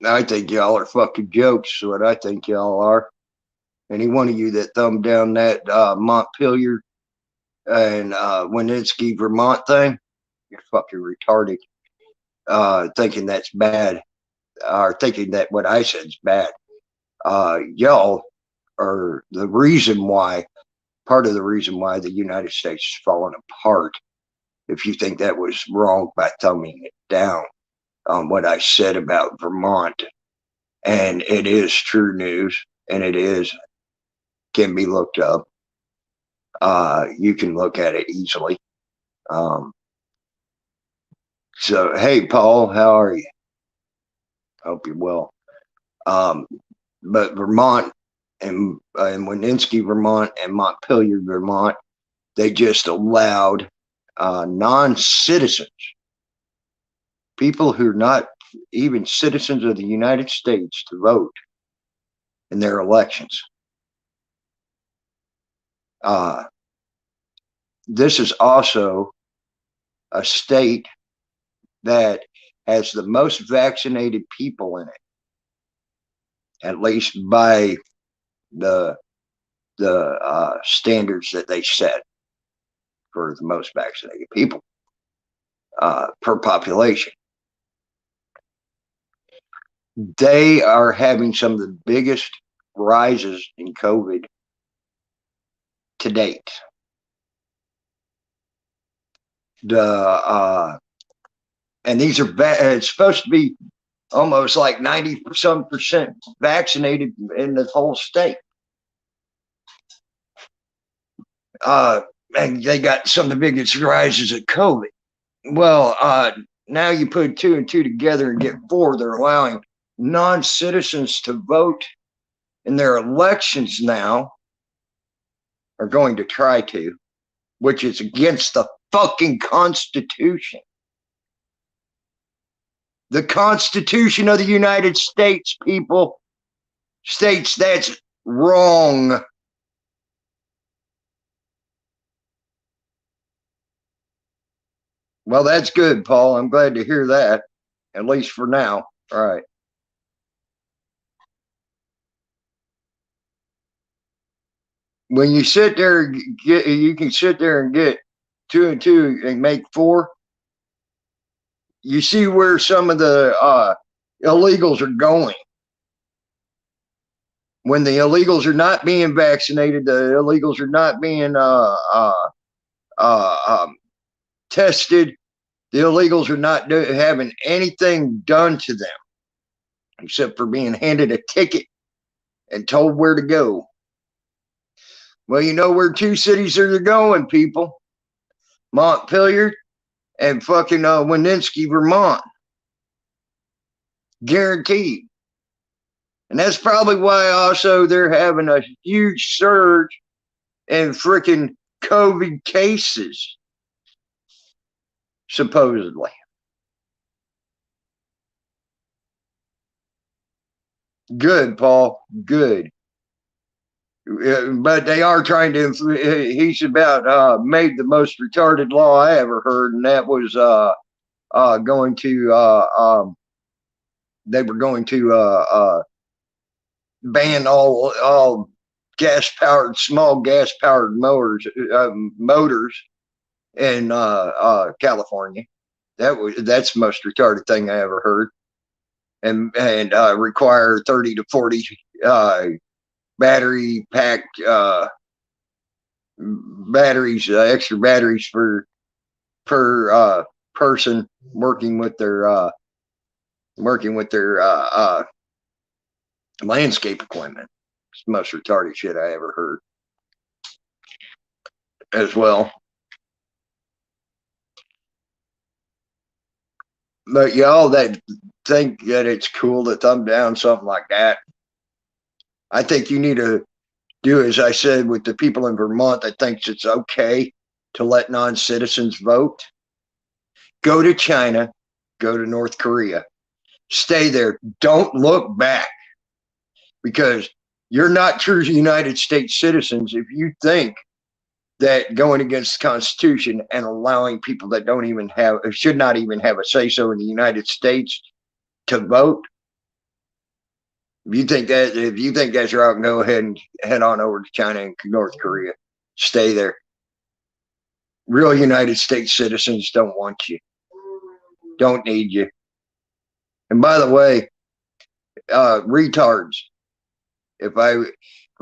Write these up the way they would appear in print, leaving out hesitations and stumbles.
I think y'all are fucking jokes. Is what I think y'all are. Any one of you that thumbed down that Montpelier and Wininski, Vermont thing, you're fucking retarded. Thinking that's bad, or thinking that what I said is bad. Y'all are the reason why, part of the reason why the United States is falling apart. If you think that was wrong by thumbing it down on what I said about Vermont, and it is true news, and it is can be looked up. You can look at it easily. Um, so, hey, Paul, how are you? Hope you're well. Um, but Vermont and Wininski, Vermont, and Montpelier, Vermont, they just allowed non-citizens, people who are not even citizens of the United States, to vote in their elections. This is also a state that has the most vaccinated people in it, at least by the standards that they set for the most vaccinated people per population. They are having some of the biggest rises in COVID to date. And these are it's supposed to be almost like 90% vaccinated in the whole state. And they got some of the biggest rises of COVID. Well, now you put two and two together and get four. They're allowing non-citizens to vote in their elections now, are going to try to, which is against the fucking Constitution. The Constitution of the United States, people, states that's wrong. Well, that's good, Paul. I'm glad to hear that, at least for now. All right. When you sit there, you can sit there and get two and two and make four. You see where some of the illegals are going. When the illegals are not being vaccinated, the illegals are not being tested. The illegals are not having anything done to them except for being handed a ticket and told where to go. Well, you know where two cities are going, people. Montpelier and fucking Wininski, Vermont. Guaranteed. And that's probably why also they're having a huge surge in freaking COVID cases, supposedly. Good, Paul. Good. But they are trying to. He's about made the most retarded law I ever heard, and that was going to. They were going to ban all gas powered, small gas powered motors in California. That's the most retarded thing I ever heard, and require 30 to 40 battery packed batteries, extra batteries per person working with their landscape equipment. It's the most retarded shit I ever heard as well. But y'all that think that it's cool to thumb down something like that, I think you need to do as I said with the people in Vermont that thinks it's okay to let non-citizens vote. Go to China, go to North Korea, stay there. Don't look back, because you're not true United States citizens if you think that going against the Constitution and allowing people that should not even have a say so in the United States to vote If you think that's wrong, go ahead and head on over to China and North Korea. Stay there. Real United States citizens don't want you. Don't need you. And by the way, retards. If I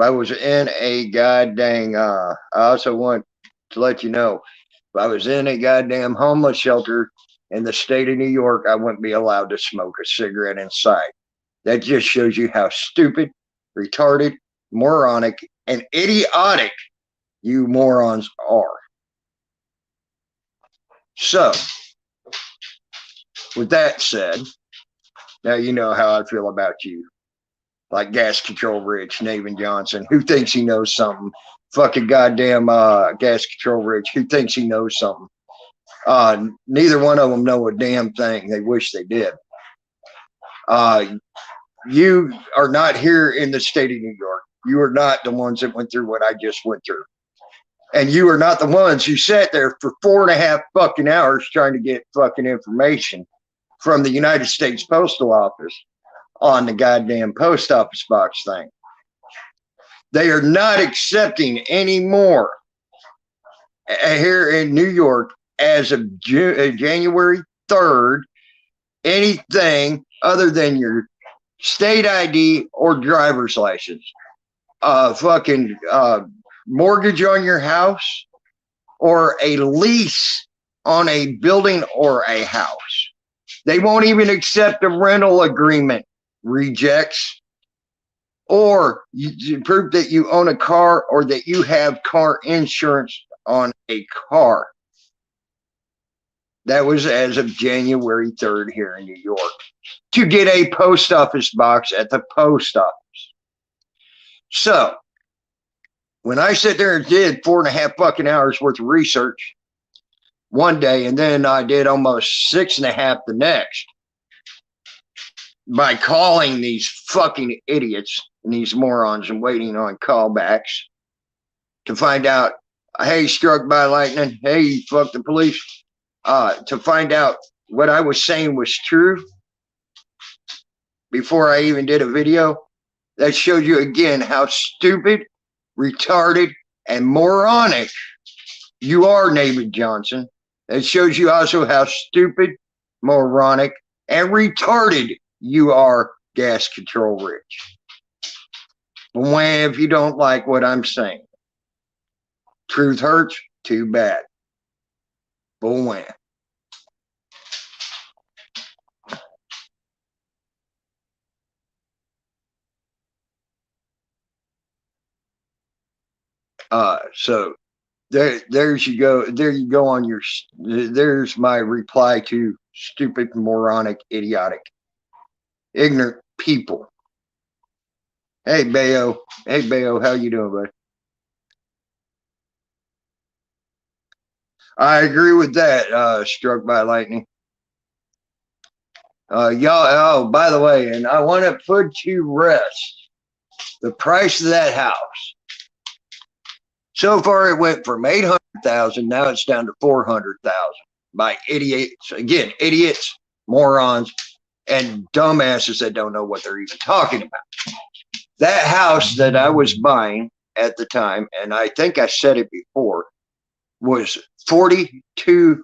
was in a goddamn I also want to let you know, if I was in a goddamn homeless shelter in the state of New York, I wouldn't be allowed to smoke a cigarette inside. That just shows you how stupid, retarded, moronic, and idiotic you morons are. So, with that said, now you know how I feel about you. Like Gas Control Rich, Navin Johnson, who thinks he knows something. Fucking goddamn Gas Control Rich, who thinks he knows something. Neither one of them know a damn thing. They wish they did. You are not here in the state of New York. You are not the ones that went through what I just went through. And you are not the ones who sat there for 4.5 fucking hours trying to get fucking information from the United States Postal Office on the goddamn post office box thing. They are not accepting anymore here in New York as of January 3rd anything other than your state ID or driver's license. Fucking mortgage on your house or a lease on a building or a house. They won't even accept a rental agreement, rejects, or you prove that you own a car or that you have car insurance on a car. That was as of January 3rd here in New York. To get a post office box at the post office. So, when I sat there and did 4.5 fucking hours worth of research one day, and then I did almost 6.5 the next, by calling these fucking idiots and these morons and waiting on callbacks to find out, hey, struck by lightning, hey, fuck the police, to find out what I was saying was true before I even did a video. That shows you again how stupid, retarded, and moronic you are, Navin Johnson. That shows you also how stupid, moronic, and retarded you are, Gas Control Rich. When if you don't like what I'm saying. Truth hurts, too bad. But when. So there's you go. There you go on your. There's my reply to stupid, moronic, idiotic, ignorant people. Hey Bayo, how you doing, buddy? I agree with that. Struck by lightning. Y'all. Oh, by the way, and I want to put to rest the price of that house. So far, it went from 800,000. Now it's down to 400,000 by idiots. Again, idiots, morons, and dumbasses that don't know what they're even talking about. That house that I was buying at the time, and I think I said it before, was $42,000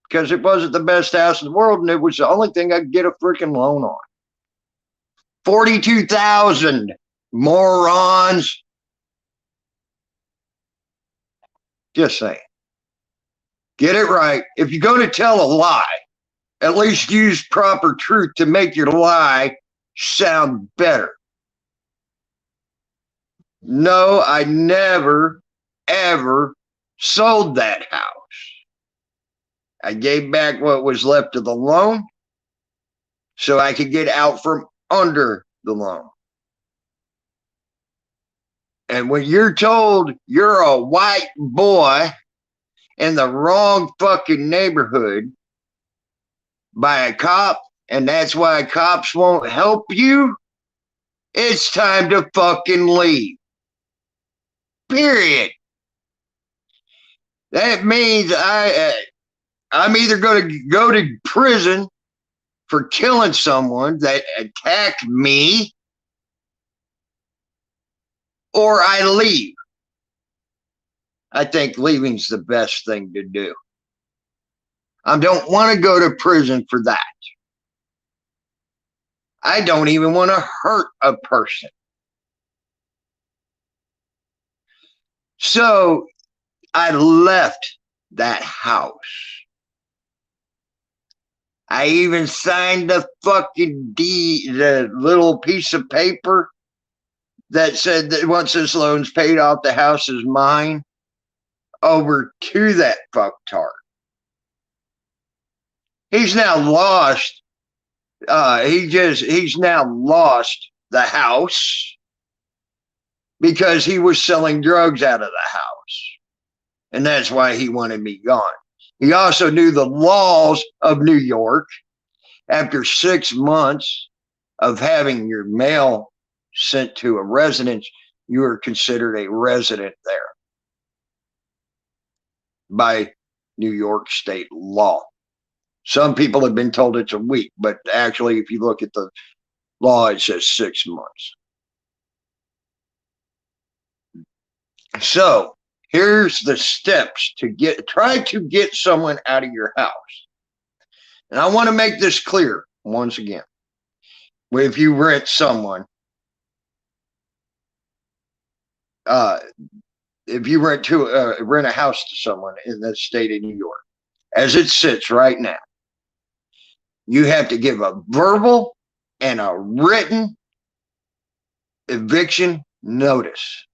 because it wasn't the best house in the world, and it was the only thing I could get a freaking loan on. 42,000, morons. Just saying. Get it right. If you're going to tell a lie, at least use proper truth to make your lie sound better. No, I never, ever sold that house. I gave back what was left of the loan so I could get out from under the loan. And when you're told you're a white boy in the wrong fucking neighborhood by a cop, and that's why cops won't help you, it's time to fucking leave. Period. That means I'm either going to go to prison for killing someone that attacked me, or I leave. I think leaving's the best thing to do. I don't want to go to prison for that. I don't even want to hurt a person. So I left that house. I even signed the fucking deed, the little piece of paper that said that once this loan's paid off, the house is mine, over to that fucktard. He's now lost. He's now lost the house because he was selling drugs out of the house. And that's why he wanted me gone. He also knew the laws of New York. After 6 months of having your mail sent to a residence, you are considered a resident there by New York state law. Some people have been told it's a week, but actually, if you look at the law, it says 6 months. So here's the steps to try to get someone out of your house. And I want to make this clear once again. If you rent someone, if you rent a house to someone in the state of New York, as it sits right now, you have to give a verbal and a written eviction notice.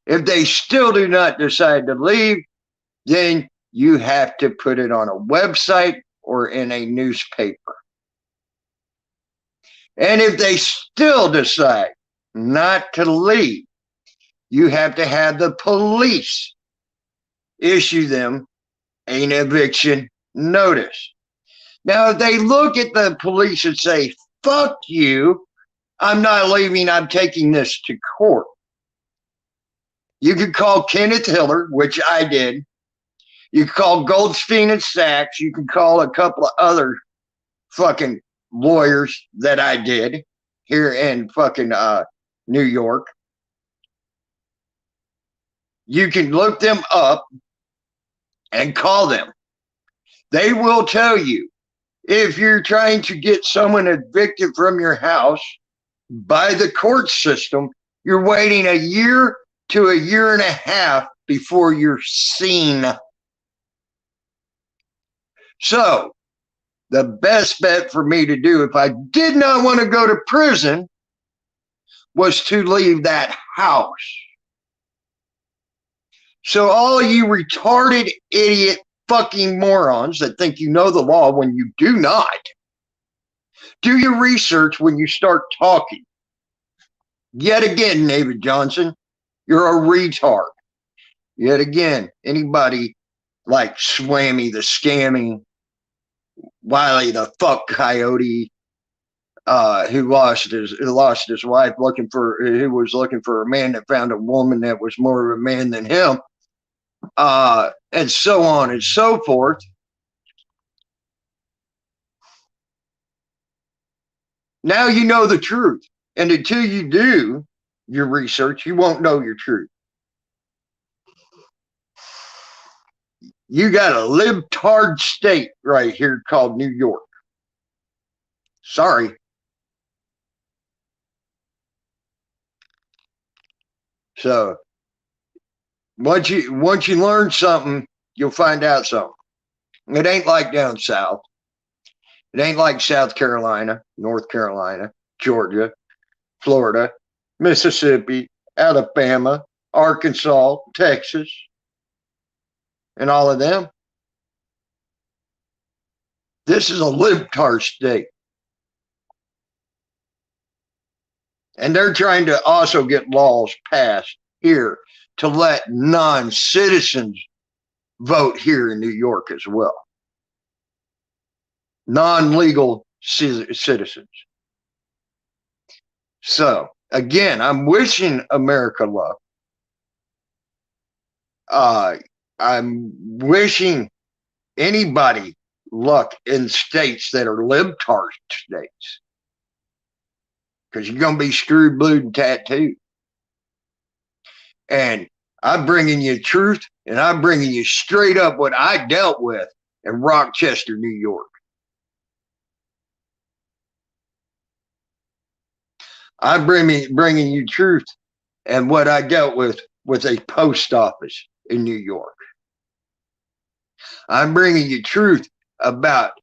If they still do not decide to leave, then you have to put it on a website or in a newspaper. And if they still decide not to leave, you have to have the police issue them an eviction notice. Now, if they look at the police and say, fuck you, I'm not leaving, I'm taking this to court. You could call Kenneth Hiller, which I did. You could call Goldstein and Sachs. You could call a couple of other fucking lawyers that I did here in fucking New York. You can look them up and call them. They will tell you if you're trying to get someone evicted from your house by the court system, you're waiting a year to a year and a half before you're seen. So the best bet for me to do if I did not want to go to prison was to leave that house. So all you retarded, idiot, fucking morons that think you know the law when you do not, do your research when you start talking. Yet again, David Johnson, you're a retard. Yet again, anybody like Swammy the Scammy, Wiley the fuck coyote, who lost his wife who was looking for a man that found a woman that was more of a man than him, and so on and so forth. Now you know the truth. And until you do your research, you won't know your truth. You got a libtard state right here called New York. Sorry. So once you learn something, you'll find out something. It ain't like down south. It ain't like South Carolina, North Carolina, Georgia, Florida, Mississippi, Alabama, Arkansas, Texas, and all of them. This is a libtard state. And they're trying to also get laws passed here to let non-citizens vote here in New York as well. Non-legal citizens. So, again, I'm wishing America luck. I'm wishing anybody luck in states that are libtard states. Because you're going to be screwed, blued, and tattooed. And I'm bringing you truth, and I'm bringing you straight up what I dealt with in Rochester, New York. I'm bringing you truth and what I dealt with a post office in New York. I'm bringing you truth about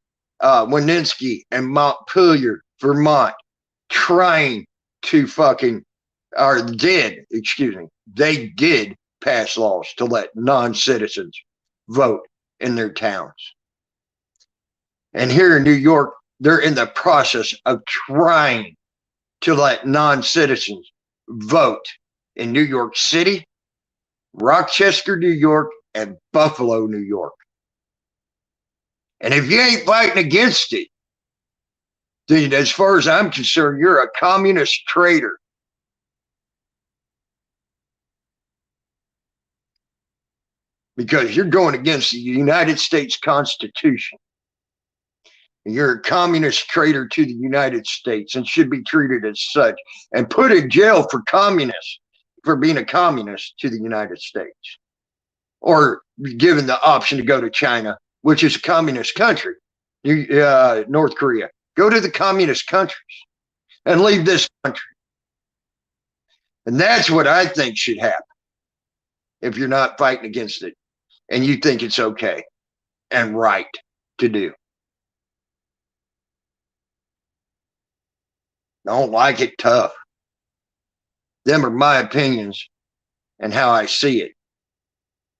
Winsky and Montpelier, Vermont, trying to they did pass laws to let non-citizens vote in their towns. And here in New York, they're in the process of trying to let non-citizens vote in New York City, Rochester, New York, and Buffalo, New York. And if you ain't fighting against it, then as far as I'm concerned, you're a communist traitor. Because you're going against the United States Constitution. You're a communist traitor to the United States and should be treated as such and put in jail for being a communist to the United States. Or given the option to go to China, which is a communist country, North Korea. Go to the communist countries and leave this country. And that's what I think should happen if you're not fighting against it and you think it's okay and right to do. Don't like it, tough. Them are my opinions and how I see it.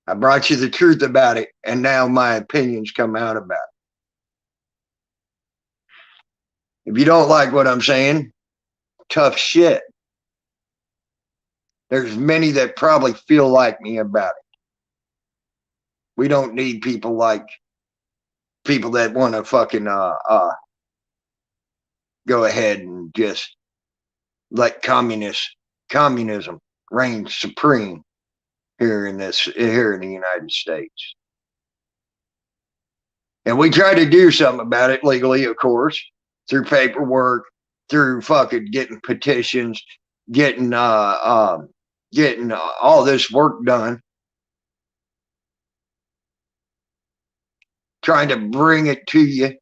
I brought you the truth about it, and now my opinions come out about it. If you don't like what I'm saying, tough shit. There's many that probably feel like me about it. We don't need people that want to fucking go ahead and just let communism reign supreme here in the United States. And we try to do something about it legally, of course, through paperwork, through fucking getting petitions, getting all this work done, trying to bring it to you.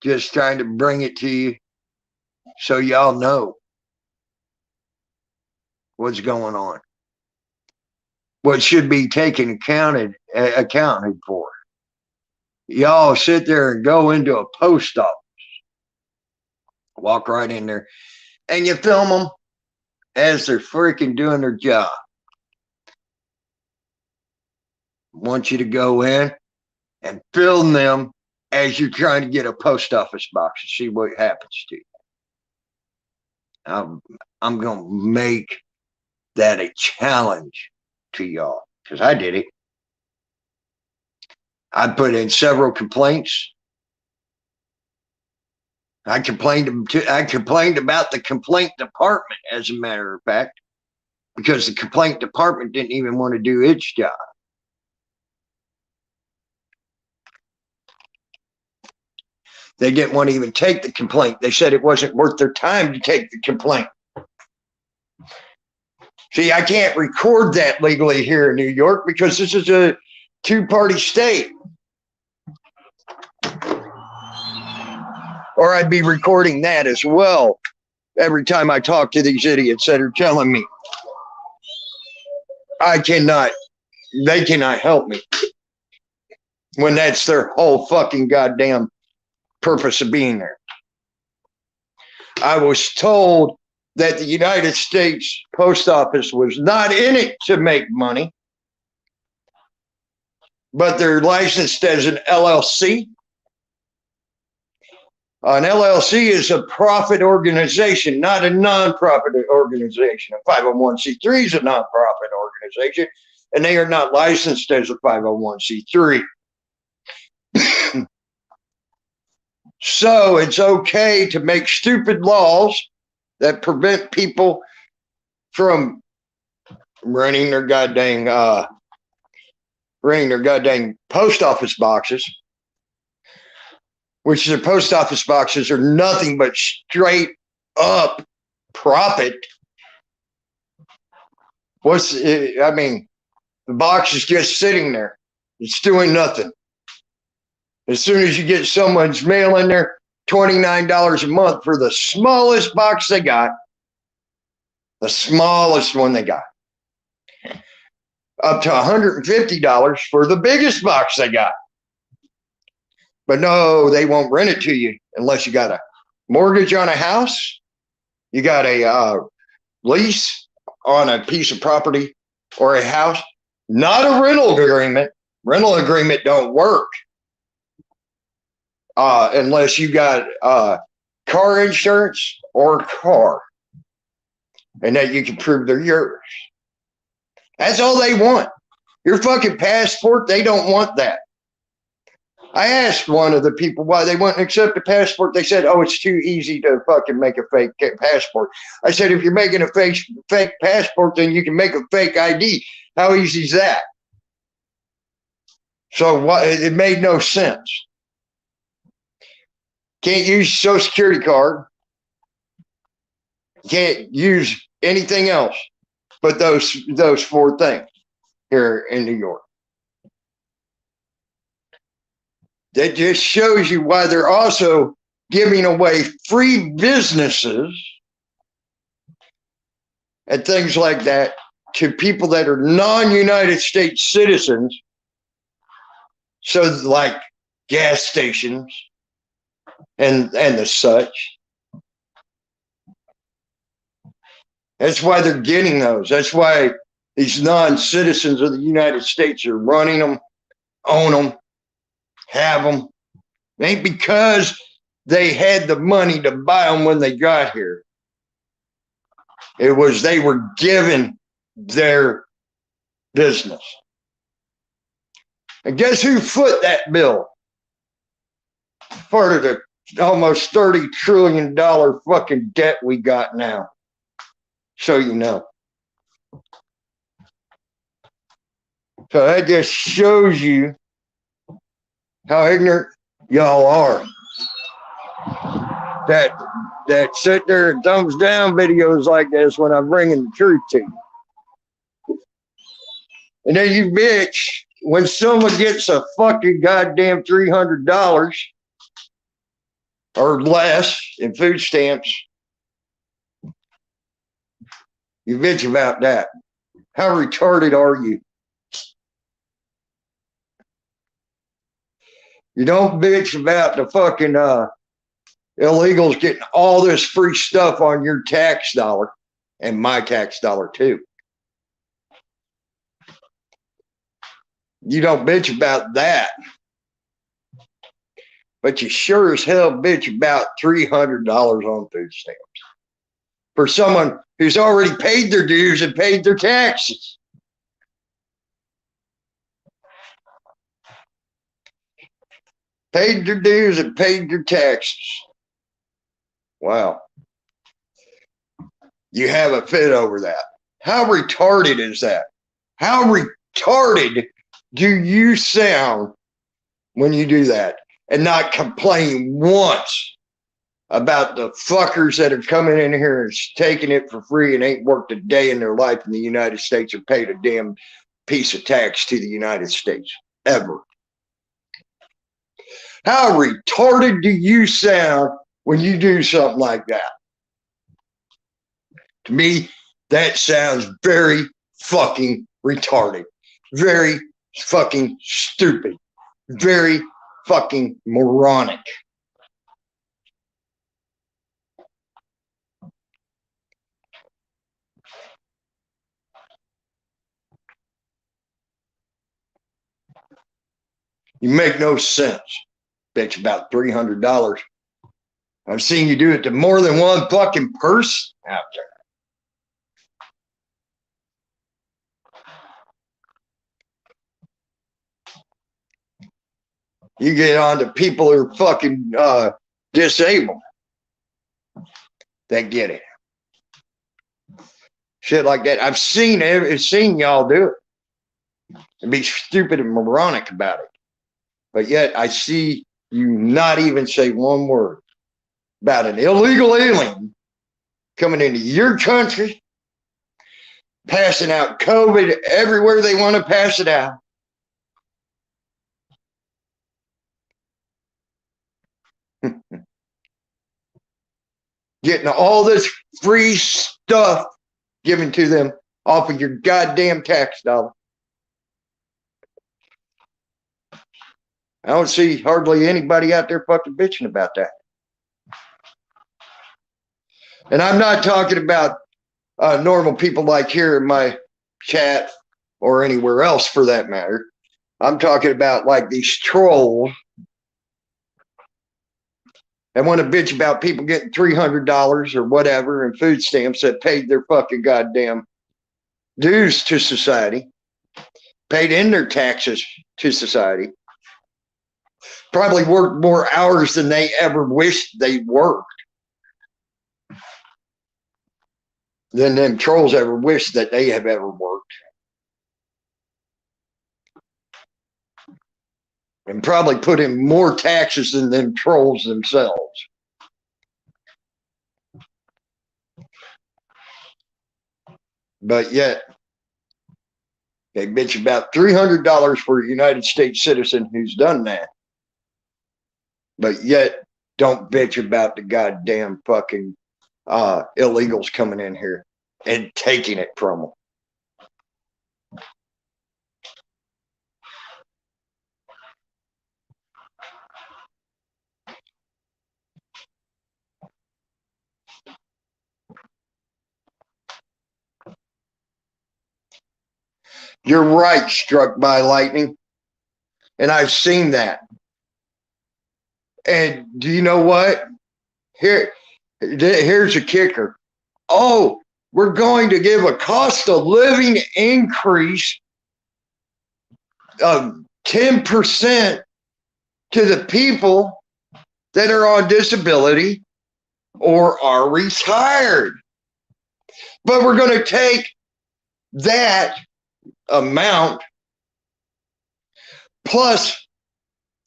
Just trying to bring it to you so y'all know what's going on. What should be taken accounted for. Y'all sit there and go into a post office, walk right in there, and you film them as they're freaking doing their job. I want you to go in and film them as you're trying to get a post office box and see what happens to you. I'm going to make that a challenge to y'all because I did it. I put in several complaints. I complained about the complaint department, as a matter of fact, because the complaint department didn't even want to do its job. They didn't want to even take the complaint. They said it wasn't worth their time to take the complaint. See, I can't record that legally here in New York because this is a two-party state. Or I'd be recording that as well every time I talk to these idiots that are telling me they cannot help me when that's their whole fucking goddamn purpose of being there. I was told that the United States Post Office was not in it to make money, but they're licensed as an LLC. An LLC is a profit organization, not a nonprofit organization. A 501c3 is a nonprofit organization, and they are not licensed as a 501c3. So it's okay to make stupid laws that prevent people from renting their goddamn post office boxes, which their post office boxes are nothing but straight up profit. I mean, the box is just sitting there. It's doing nothing. As soon as you get someone's mail in there, $29 a month for the smallest box they got, the smallest one they got, up to $150 for the biggest box they got. But no, they won't rent it to you unless you got a mortgage on a house, you got a lease on a piece of property or a house, not a rental agreement. Rental agreement don't work unless you got car insurance or a car, and that you can prove they're yours. That's all they want. Your fucking passport, they don't want that. I asked one of the people why they wouldn't accept the passport. They said, oh, it's too easy to fucking make a fake passport. I said, if you're making a fake passport, then you can make a fake ID. How easy is that? So what? It made no sense. Can't use Social Security card. Can't use anything else but those four things here in New York. That just shows you why they're also giving away free businesses and things like that to people that are non-United States citizens. So like gas stations and the such. That's why they're getting those. That's why these non-citizens of the United States are running them, own them, have them. It ain't because they had the money to buy them when they got here. It was they were given their business. And guess who foot that bill? Part of the almost $30 trillion fucking debt we got now. So you know. So that just shows you how ignorant y'all are. That sit there and thumbs down videos like this when I'm bringing the truth to you. And then you bitch when someone gets a fucking goddamn $300 or less in food stamps. You bitch about that. How retarded are you? You don't bitch about the fucking illegals getting all this free stuff on your tax dollar and my tax dollar too. You don't bitch about that. But you sure as hell bitch about $300 on food stamps for someone who's already paid their dues and paid their taxes. Paid their dues and paid their taxes. Wow. You have a fit over that. How retarded is that? How retarded do you sound when you do that and not complain once about the fuckers that are coming in here and taking it for free and ain't worked a day in their life in the United States or paid a damn piece of tax to the United States ever? How retarded do you sound when you do something like that? To me, that sounds very fucking retarded. Very fucking stupid. Very fucking moronic. You make no sense. Bitch about $300. I've seen you do it to more than one fucking person out there. You get on to people who are fucking disabled that get it. Shit like that. I've seen y'all do it and be stupid and moronic about it. But yet I see you not even say one word about an illegal alien coming into your country, passing out COVID everywhere they want to pass it out. Getting all this free stuff given to them off of your goddamn tax dollar. I don't see hardly anybody out there fucking bitching about that. And I'm not talking about normal people like here in my chat or anywhere else for that matter. I'm talking about like these trolls that want to bitch about people getting $300 or whatever in food stamps that paid their fucking goddamn dues to society, paid in their taxes to society, probably worked more hours than they ever wished they worked, than them trolls ever wished that they have ever worked. And probably put in more taxes than them trolls themselves. But yet, they bitch about $300 for a United States citizen who's done that. But yet, don't bitch about the goddamn fucking illegals coming in here and taking it from them. You're right, struck by lightning. And I've seen that. And do you know what? Here's a kicker. Oh, we're going to give a cost of living increase of 10% to the people that are on disability or are retired. But we're going to take that amount plus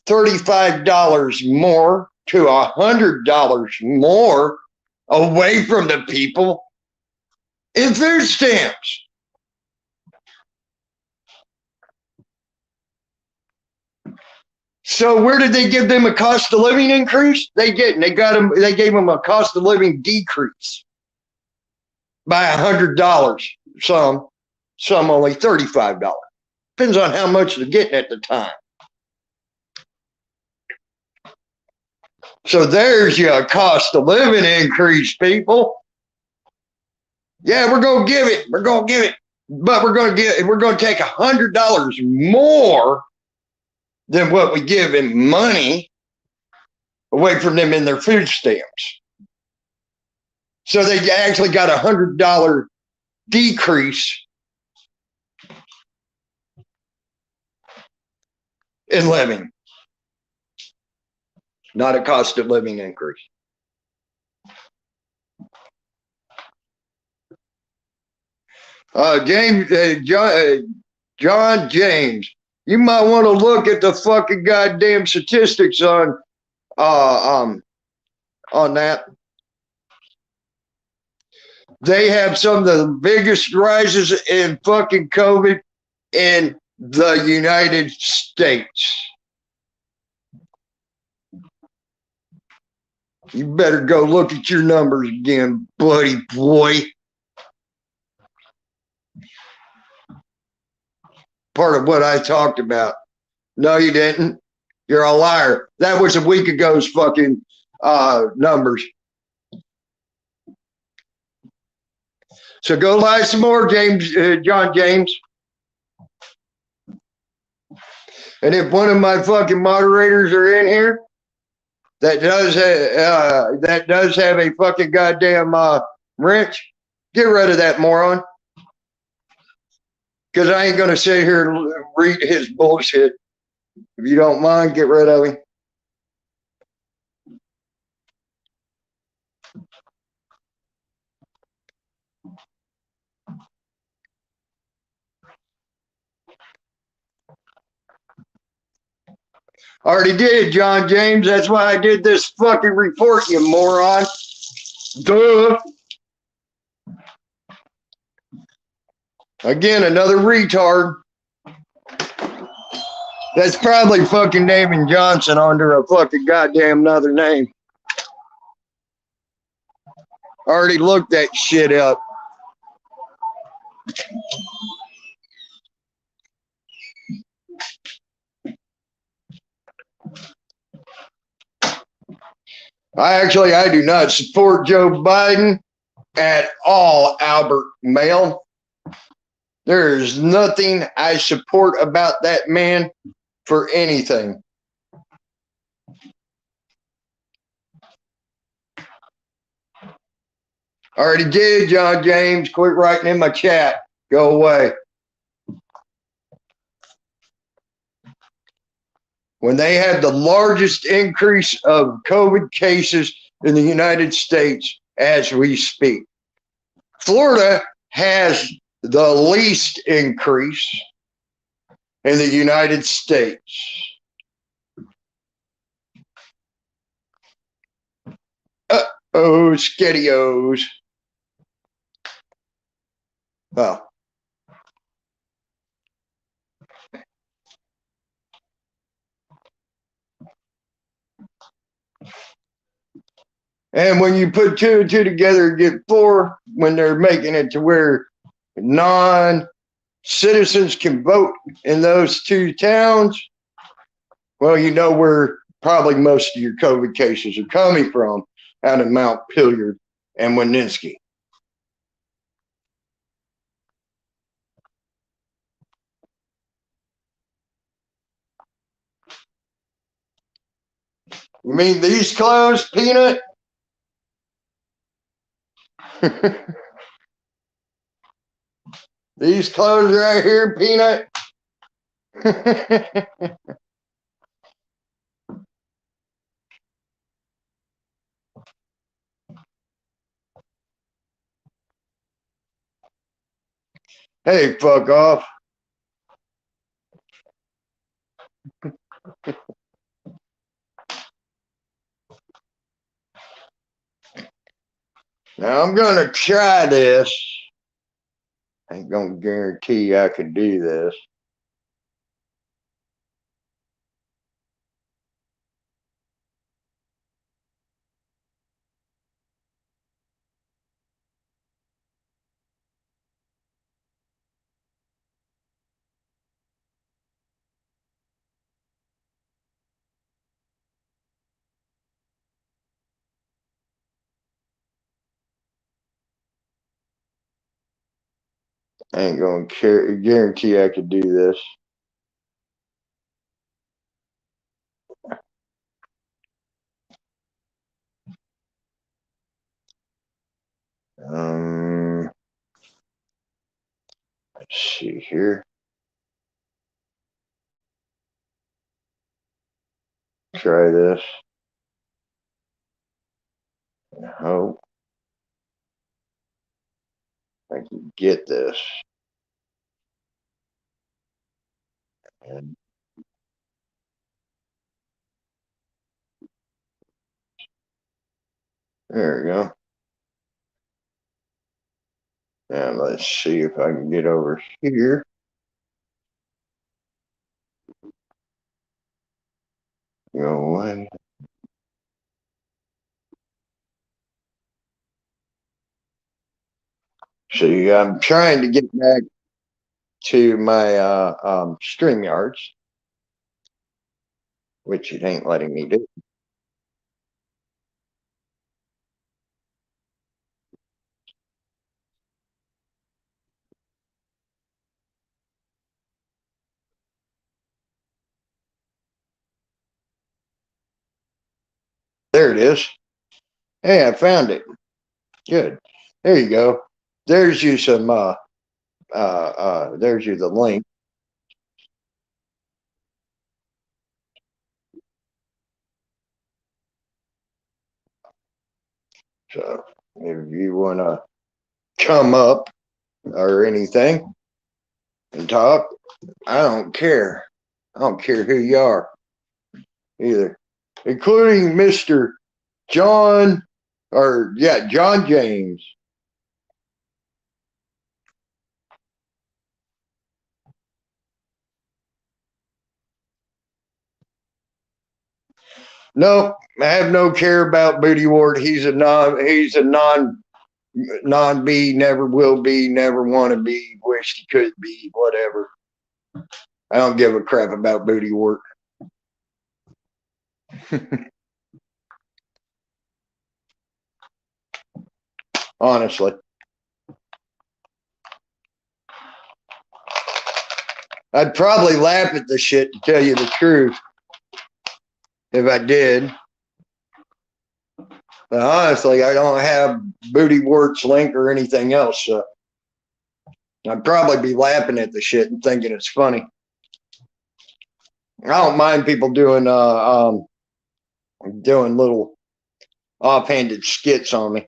$35 more to $100 more away from the people in food stamps. So where did they give them a cost of living increase? They gave them a cost of living decrease by $100. Some only $35. Depends on how much they're getting at the time. So there's your cost of living increase, people. Yeah, we're gonna give it. But we're gonna take $100 more than what we give in money away from them in their food stamps. So they actually got $100 decrease in living, not a cost of living increase. John James, you might want to look at the fucking goddamn statistics on that. They have some of the biggest rises in fucking COVID in the United States. You better go look at your numbers again, buddy boy. Part of what I talked about. No, you didn't. You're a liar. That was a week ago's fucking numbers. So go lie some more, John James. And if one of my fucking moderators are in here that does have a fucking goddamn wrench, get rid of that moron. Because I ain't gonna sit here and read his bullshit. If you don't mind, get rid of him. Already did, John James. That's why I did this fucking report, you moron. Duh. Again, another retard. That's probably fucking David Johnson under a fucking goddamn another name. Already looked that shit up. I do not support Joe Biden at all, Albert Mail. There is nothing I support about that man for anything. Already did, John James. Quit writing in my chat. Go away. When they had the largest increase of COVID cases in the United States as we speak. Florida has the least increase in the United States. Uh-oh, skettios. Oh. And when you put two and two together, you get four when they're making it to where non-citizens can vote in those two towns. Well, you know where probably most of your COVID cases are coming from, out of Mount Pilliard and Wininski. You mean these clothes, Peanut? These clothes right here, Peanut? Hey, fuck off. Now I'm going to try this. I ain't going to guarantee I can do this. I ain't going to guarantee I could do this. Let's see here. Try this. I hope I can get this. And there we go. And let's see if I can get over here. Go away. See, I'm trying to get back to my StreamYards, which it ain't letting me do. There it is. Hey, I found it. Good. There you go. There's you some there's you the link. So if you want to come up or anything and talk, I don't care. I don't care who you are. either, including Mr. John James. No, I have no care about Booty Ward. He's a non be, never will be, never want to be, wish he could be, whatever. I don't give a crap about Booty Ward. Honestly. I'd probably laugh at the shit, to tell you the truth, if I did. But honestly, I don't have Booty Wart's link or anything else, so I'd probably be laughing at the shit and thinking it's funny. I don't mind people doing little offhanded skits on me.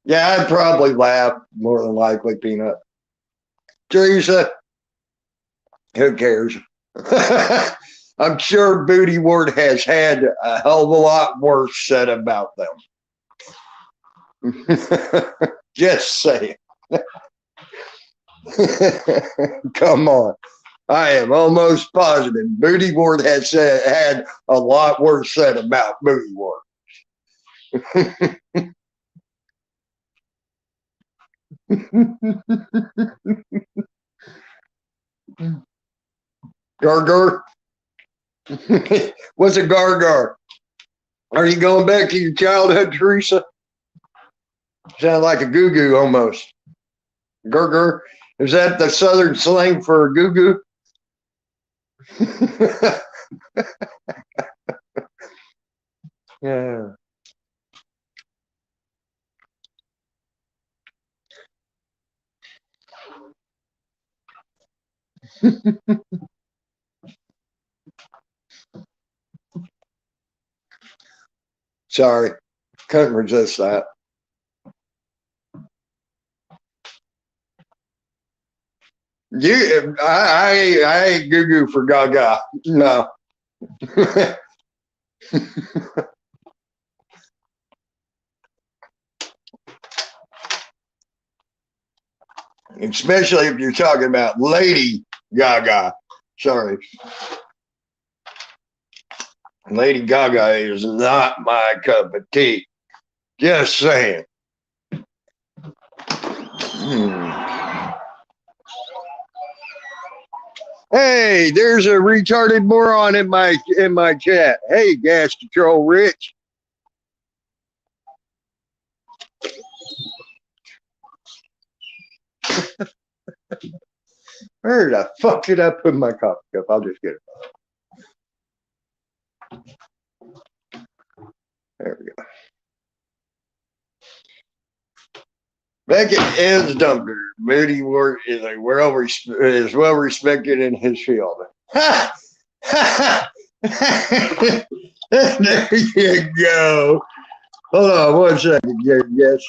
Yeah, I'd probably laugh more than likely, Peanut. Teresa, who cares? I'm sure Booty Ward has had a hell of a lot worse said about them. Just saying. Come on. I am almost positive Booty Ward has had a lot worse said about Booty Ward. Gargar? What's a gargar? Are you going back to your childhood, Teresa? Sound like a goo-goo almost. Gargar? Is that the southern slang for a goo-goo? Yeah. Sorry, couldn't resist that. I ain't goo-goo for Gaga. No. Especially if you're talking about Lady Gaga. Sorry. Lady Gaga is not my cup of tea. Just saying. Hey, there's a retarded moron in my chat. Hey, Gas Control Rich. Where the fuck did I put my coffee cup? I'll just get it. There we go. Beckett is Dumper. Moody Ward is well respected in his field. There you go. Hold on one second, yes.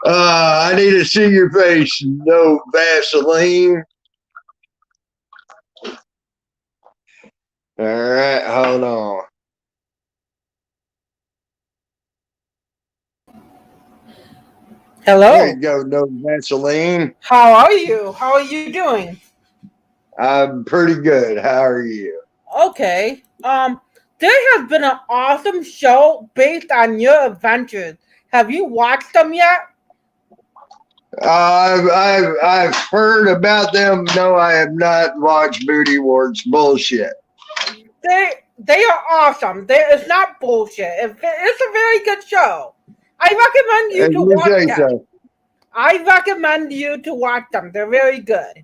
I need to see your face. No Vaseline. All right, hold on. Hello. There you go, no Vaseline. How are you? How are you doing? I'm pretty good. How are you? Okay. There has been an awesome show based on your adventures. Have you watched them yet? I've heard about them. No, I have not watched Booty Ward's bullshit. They are awesome. It's not bullshit. It's a very good show. I recommend you to watch them. So. I recommend you to watch them. They're very good.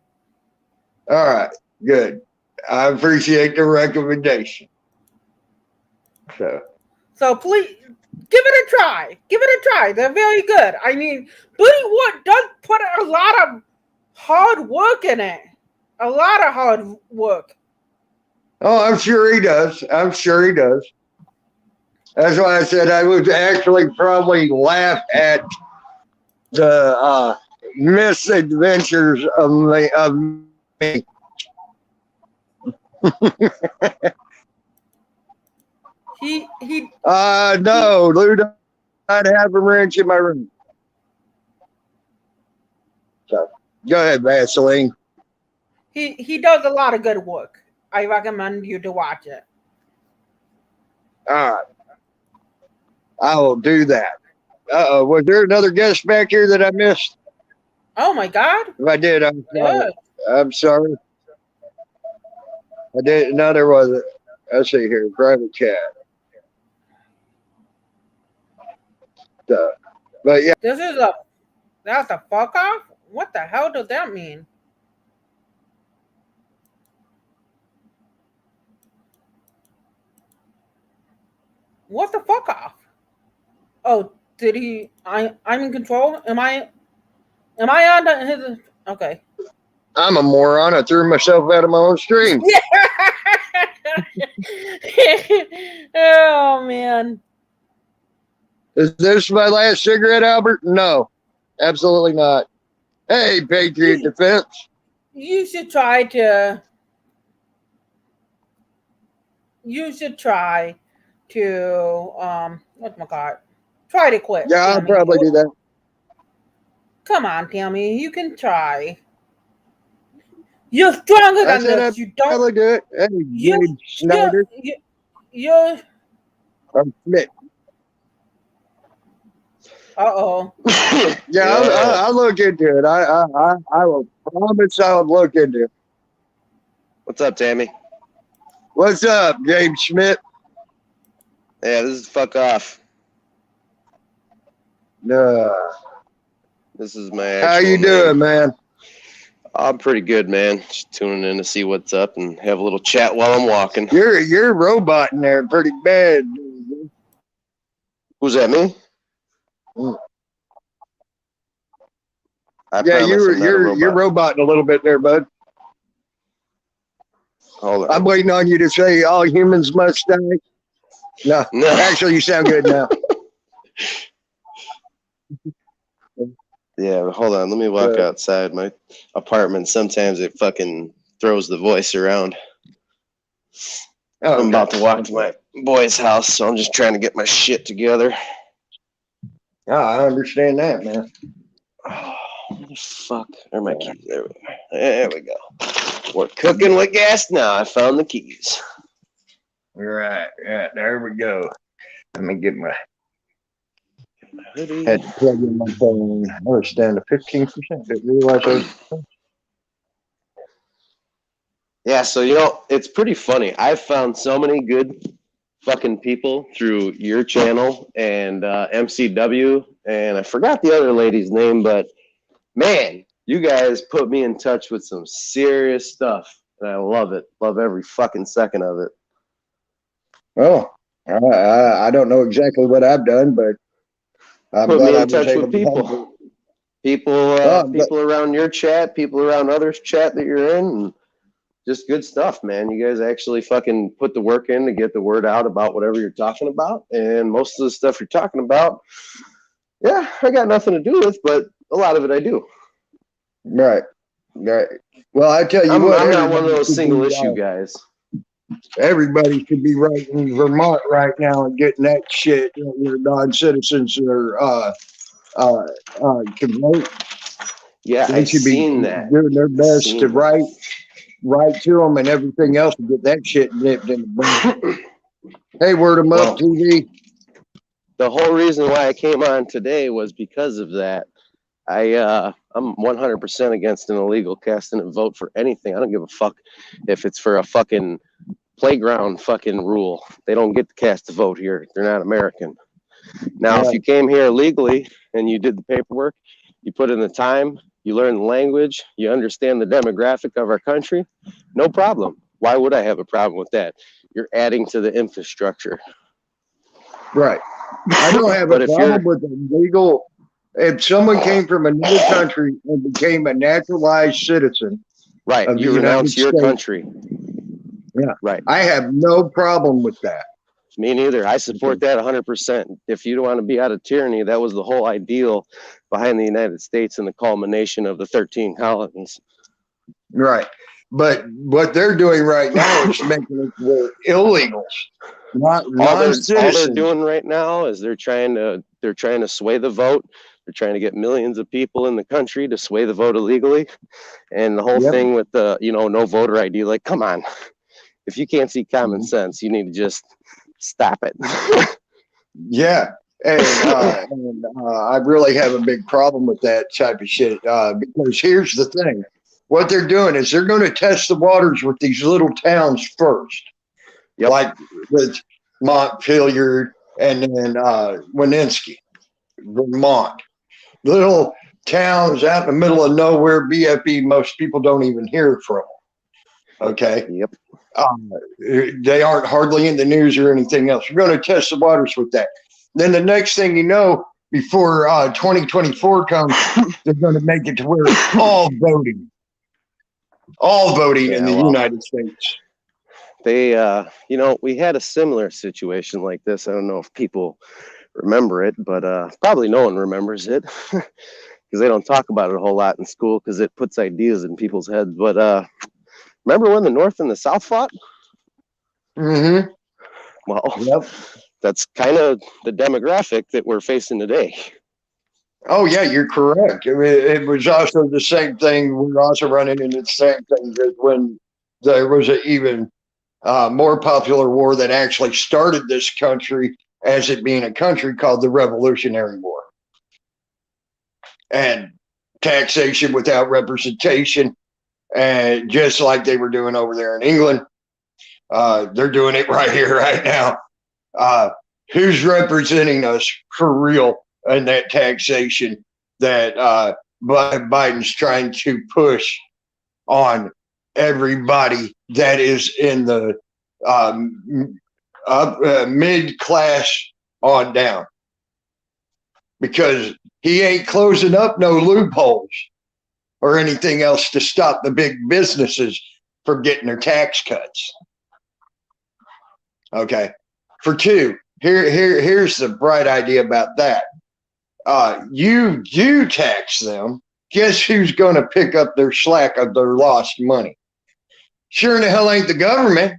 All right, good. I appreciate the recommendation. So please give it a try. Give it a try. They're very good. I mean, Booty Ward does put a lot of hard work in it. A lot of hard work. Oh, I'm sure he does. I'm sure he does. That's why I said I would actually probably laugh at the misadventures of me. He No, Lou, I'd have a wrench in my room. So go ahead, Vaseline. he does a lot of good work. I recommend you to watch it. All right, I will do that. Was there another guest back here that I missed? Oh my God! If I did, I'm sorry. Yeah. I'm sorry. I did. No, there wasn't. Let's see here. Private chat. But yeah. That's a fuck off. What the hell does that mean? What the fuck off? Oh, did he? I'm in control. Am I? Am I on his? Okay. I'm a moron. I threw myself out of my own stream. Oh man. Is this my last cigarette, Albert? No, absolutely not. Hey, Patriot Defense. You should try to. You should try to. What's my god? Try to quit. Yeah, I'll Tammy. probably do that. Come on, Tammy. You can try. You're stronger than this. You don't. Probably do it. Hey, You. Snyder. You're. Schmidt. Uh-oh. Yeah, I'll look into it. I will promise I'll look into it. What's up, Tammy? What's up, James Schmidt? Yeah, this is fuck off. This is my How you doing, man? I'm pretty good, man. Just tuning in to see what's up and have a little chat while I'm walking. You're roboting there pretty bad. Who's that, me? Mm. Yeah, you're roboting a little bit there, bud. Hold on. I'm waiting on you to say all humans must die. No, actually, you sound good now. Yeah, hold on. Let me walk outside my apartment. Sometimes it fucking throws the voice around. I'm about to walk to my boy's house, so I'm just trying to get my shit together. Oh, I understand that, man. Oh, what the fuck are my keys? There we go. We're cooking with gas now. I found the keys. Right, there we go. Let me get my hoodie. Had to plug in my phone. I was down to 15%. Didn't realize I was. Yeah, so it's pretty funny. I've found so many good fucking people through your channel and MCW, and I forgot the other lady's name, but man, you guys put me in touch with some serious stuff, and I love it. Love every fucking second of it. Oh, I don't know exactly what I've done, but I'm put glad me I in touch with people. People around your chat, people around others' chat that you're in, and just good stuff, man. You guys actually fucking put the work in to get the word out about whatever you're talking about, and most of the stuff you're talking about, yeah, I got nothing to do with, but a lot of it I do. Right. Well, I tell you I'm what, not one of those single issue guys. Everybody should be writing Vermont right now and getting that shit. Your non-citizens are can vote. Yeah, they should be doing their best to write to them and everything else to get that shit nipped in the bud. Hey, Word 'em Up TV. The whole reason why I came on today was because of that. I'm 100% against an illegal casting a vote for anything. I don't give a fuck if it's for a fucking playground fucking rule. They don't get to cast a vote here. They're not American. Now, if you came here legally and you did the paperwork, you put in the time, you learn the language, you understand the demographic of our country, no problem. Why would I have a problem with that? You're adding to the infrastructure. Right. I don't have a problem with illegal. If someone came from another country and became a naturalized citizen, right, you renounce your country. Yeah. Right. I have no problem with that. Me neither. I support that 100%. If you don't want to be out of tyranny, that was the whole ideal behind the United States and the culmination of the 13 colonies. Right. But what they're doing right now is making it where illegals, not non-citizens. All they're doing right now is they're trying to sway the vote. They're trying to get millions of people in the country to sway the vote illegally. And the whole thing with the, no voter ID, like, come on. If you can't see common sense, you need to just stop it. Yeah. And I really have a big problem with that type of shit because here's the thing. What they're doing is they're going to test the waters with these little towns first. Yep. Like with Montpelier and then Wininski, Vermont. Little towns out in the middle of nowhere, BFE, most people don't even hear from. Okay? Yep. They aren't hardly in the news or anything else. We're going to test the waters with that. Then the next thing you know, before 2024 comes, they're going to make it to where it's all voting in the United States. They, we had a similar situation like this. I don't know if people remember it, but probably no one remembers it because they don't talk about it a whole lot in school because it puts ideas in people's heads. But remember when the North and the South fought? Mm-hmm. Well, that's kind of the demographic that we're facing today. Oh, yeah, you're correct. I mean, it was also the same thing. We're also running into the same thing that when there was an even more popular war that actually started this country as it being a country called the Revolutionary War. And taxation without representation, and just like they were doing over there in England, they're doing it right here, right now. Who's representing us for real in that taxation that Biden's trying to push on everybody that is in the mid-class on down? Because he ain't closing up no loopholes or anything else to stop the big businesses from getting their tax cuts. Okay. For two, here's the bright idea about that. You do tax them. Guess who's going to pick up their slack of their lost money? Sure in the hell ain't the government.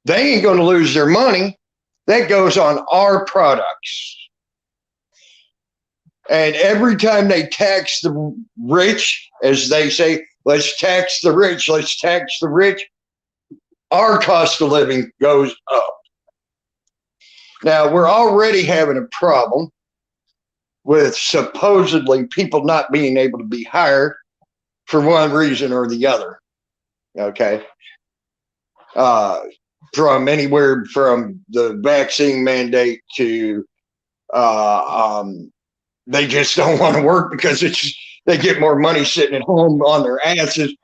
They ain't going to lose their money. That goes on our products. And every time they tax the rich, as they say, let's tax the rich, let's tax the rich, our cost of living goes up. Now, we're already having a problem with supposedly people not being able to be hired for one reason or the other. Okay. From anywhere from the vaccine mandate to they just don't want to work because they get more money sitting at home on their asses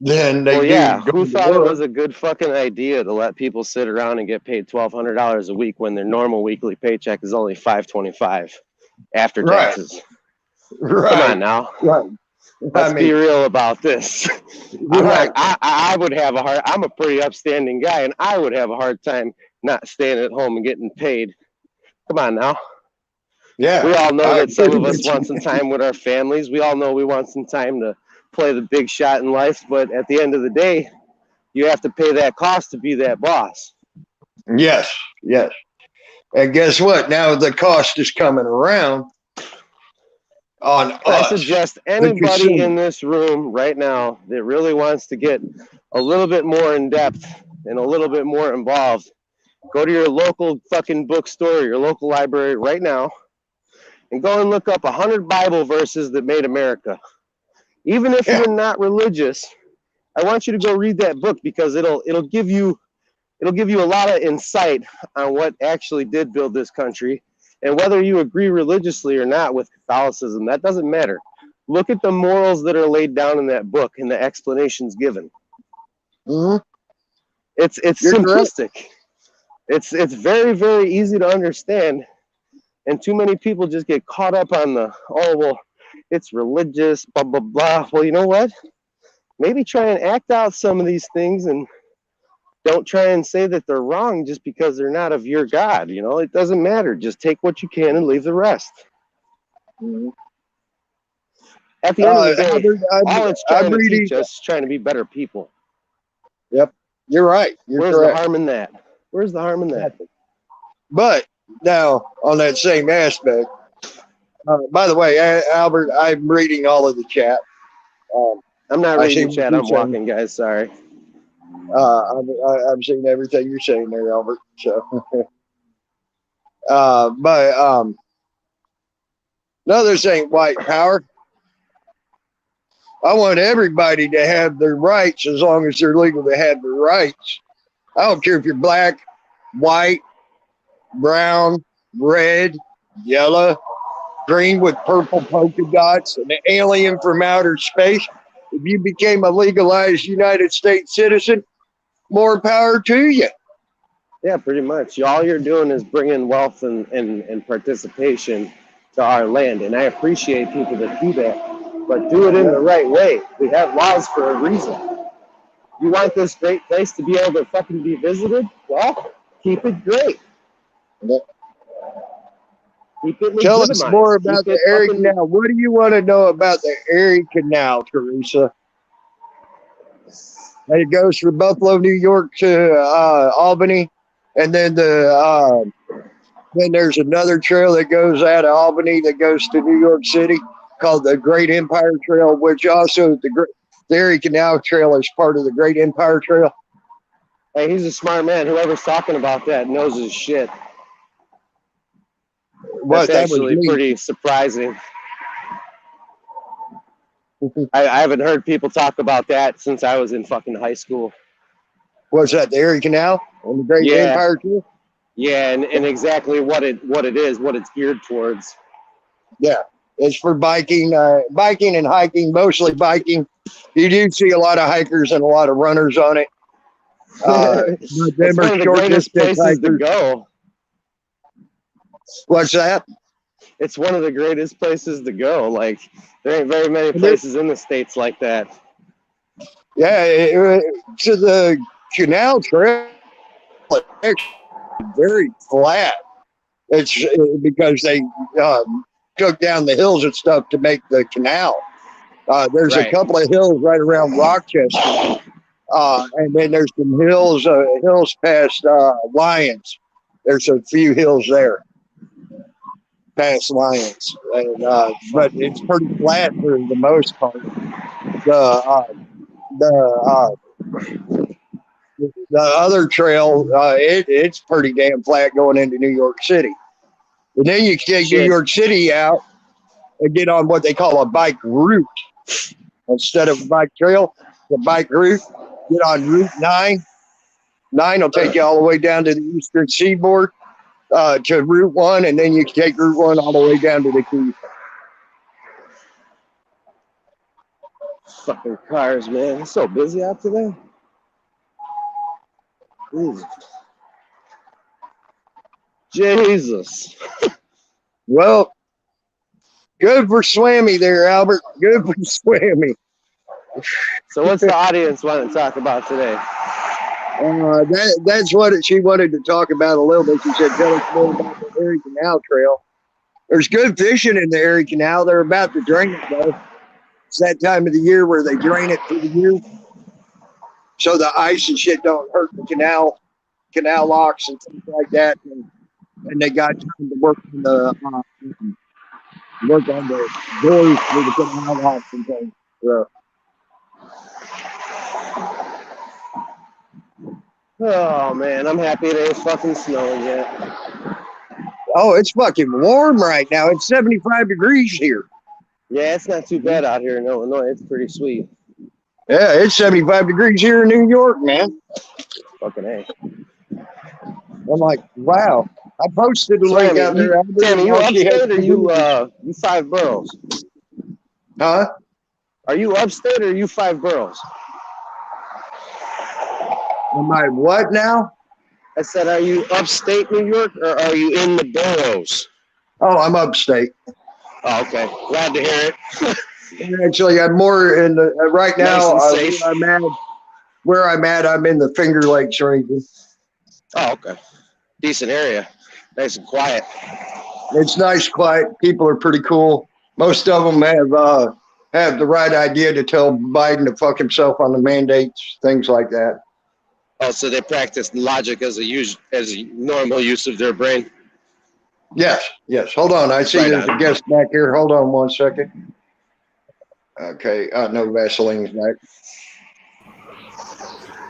than they do. Yeah, who thought it was a good fucking idea to let people sit around and get paid $1,200 a week when their normal weekly paycheck is only $525 after taxes? Right. Come on now. Right. Let's be real about this. Right. I would have I'm a pretty upstanding guy, and I would have a hard time not staying at home and getting paid. Come on now. Yeah. We all know that some of us want some time with our families. We all know we want some time to play the big shot in life, but at the end of the day, you have to pay that cost to be that boss. Yes. And guess what? Now the cost is coming around on us. I suggest anybody in this room right now that really wants to get a little bit more in depth and a little bit more involved, go to your local fucking bookstore, your local library right now, and go and look up 100 Bible verses that made America. Even if you're not religious, I want you to go read that book because it'll give you a lot of insight on what actually did build this country. And whether you agree religiously or not with Catholicism, that doesn't matter. Look at the morals that are laid down in that book and the explanations given. Mm-hmm. It's simplistic. It's very, very easy to understand. And too many people just get caught up on it's religious, blah, blah, blah. Well, you know what? Maybe try and act out some of these things and don't try and say that they're wrong just because they're not of your God. You know, it doesn't matter. Just take what you can and leave the rest. Mm-hmm. At the end of the day, Albert, all it's I'm trying to reading. teach us is trying to be better people. Yep, you're right. You're Where's correct. the harm in that? Where's the harm in that? But now, on that same aspect, by the way, Albert, I'm reading all of the chat. I'm not reading chat. I'm saying. walking, guys. Sorry. I'm seeing everything you're saying there, Albert. So, no, they're saying white power. I want everybody to have their rights as long as they're legal to have their rights. I don't care if you're black, white, brown, red, yellow, green with purple polka dots, an alien from outer space. If you became a legalized United States citizen, more power to you. Yeah, pretty much. All you're doing is bringing wealth and participation to our land. And I appreciate people that do that, but do it in the right way. We have laws for a reason. You want this great place to be able to fucking be visited? Well, keep it great. Keep it Tell us more about the Erie Canal. What do you want to know about the Erie Canal, Teresa? And it goes from Buffalo, New York to Albany, and then then there's another trail that goes out of Albany that goes to New York City called the Great Empire Trail, which also the Erie Canal Trail is part of the Great Empire Trail. Hey, he's a smart man. Whoever's talking about that knows his shit. That's actually pretty surprising. I haven't heard people talk about that since I was in fucking high school. What's that, the Erie Canal and the Great Empire Trail? Yeah, and exactly what it is, what it's geared towards. Yeah, it's for biking and hiking, mostly biking. You do see a lot of hikers and a lot of runners on it. It's one of the greatest places to go. What's that? It's one of the greatest places to go. Like, there ain't very many places in the States like that. Yeah, to the canal trail, it's very flat. It's because they took down the hills and stuff to make the canal. There's a couple of hills right around Rochester, and then there's some hills past Lyons. There's a few hills there past Lyons, and but it's pretty flat for the most part. The other trail, it's pretty damn flat going into New York City. And then you take New York City out and get on what they call a bike route. Instead of a bike trail, the bike route, get on Route 9. 9 will take you all the way down to the eastern seaboard to Route 1, and then you can take Route 1 all the way down to the Keys. Fucking cars, man. It's so busy out today. Jesus. Well, good for Swammy there, Albert. Good for Swammy. So what's the audience want to talk about today? That's what she wanted to talk about a little bit. She said, tell us more about the Erie Canal Trail. There's good fishing in the Erie Canal. They're about to drain it, though. It's that time of the year where they drain it for the year. So the ice and shit don't hurt the canal locks and things like that. And they got time to work on the doors for the canal locks and things. So. Oh man, I'm happy it ain't fucking snowing yet. Oh, it's fucking warm right now. It's 75 degrees here. Yeah, it's not too bad out here in Illinois. It's pretty sweet. Yeah, it's 75 degrees here in New York, man. Fucking A. I'm like, wow. I posted a link out there. Tammy, you upstate or you 5 boroughs? Huh? Are you upstate or you 5 boroughs? Am I what now? I said, are you upstate New York or are you in the boroughs? Oh, I'm upstate. Oh, okay. Glad to hear it. Actually, I'm more in the right now. Nice and safe. where I'm at, I'm in the Finger Lakes region. Oh, okay. Decent area. Nice and quiet. It's nice, quiet. People are pretty cool. Most of them have the right idea to tell Biden to fuck himself on the mandates, things like that. Oh, so they practice logic as a normal use of their brain. Yes. Hold on. I see there's a guest back here. Hold on 1 second. Okay. No Vaseline back.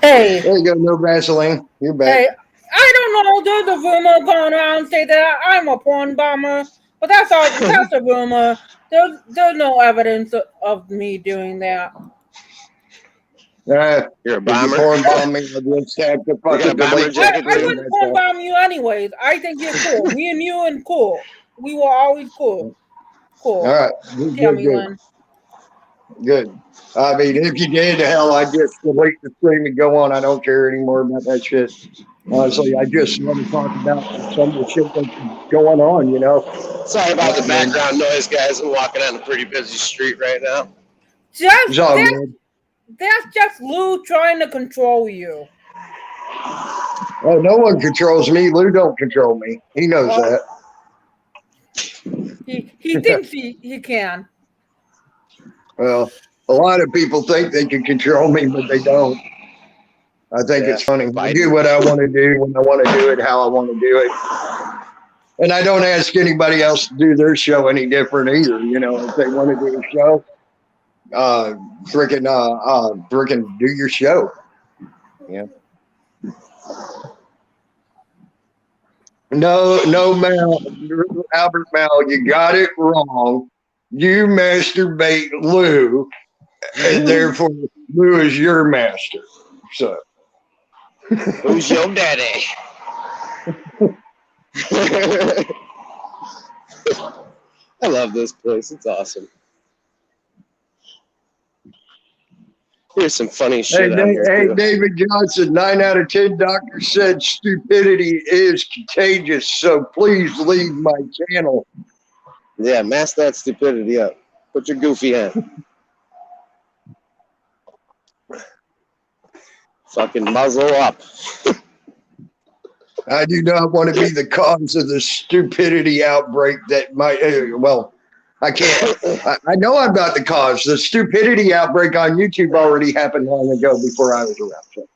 Hey. There you go. No Vaseline. You're back. Hey, I don't know. There's a rumor going around say that I'm a porn bomber, but that's a rumor. There's no evidence of me doing that. You're a bomber. Porn bombing. I wouldn't porn bomb you anyways. I think you're cool. Me and you and cool. We were always cool. Cool. All right. Good. I mean, if you did, hell, I'd just delete the stream and go on. I don't care anymore about that shit. Honestly, I just want to talk about some of the shit that's going on, you know. Sorry about the background noise, guys. I'm walking on a pretty busy street right now. That's just Lou trying to control you. Oh, no one controls me. Lou don't control me. He knows that. He thinks he can. Well, a lot of people think they can control me, but they don't. I think it's funny. I do what I want to do when I want to do it, how I want to do it. And I don't ask anybody else to do their show any different either. You know, if they want to do a show, freaking do your show. Yeah. No, Mao, Albert Mao, you got it wrong. You masturbate Lou, and therefore Lou is your master. So, who's your daddy? I love this place. It's awesome. Here's some funny shit. Hey, David Johnson, 9 out of 10 doctors said stupidity is contagious, so please leave my channel. Yeah, mask that stupidity up. Put your goofy on. Fucking muzzle up. I do not want to be the cause of the stupidity outbreak that might, I can't. I know I'm not the cause. The stupidity outbreak on YouTube already happened long ago before I was around. So.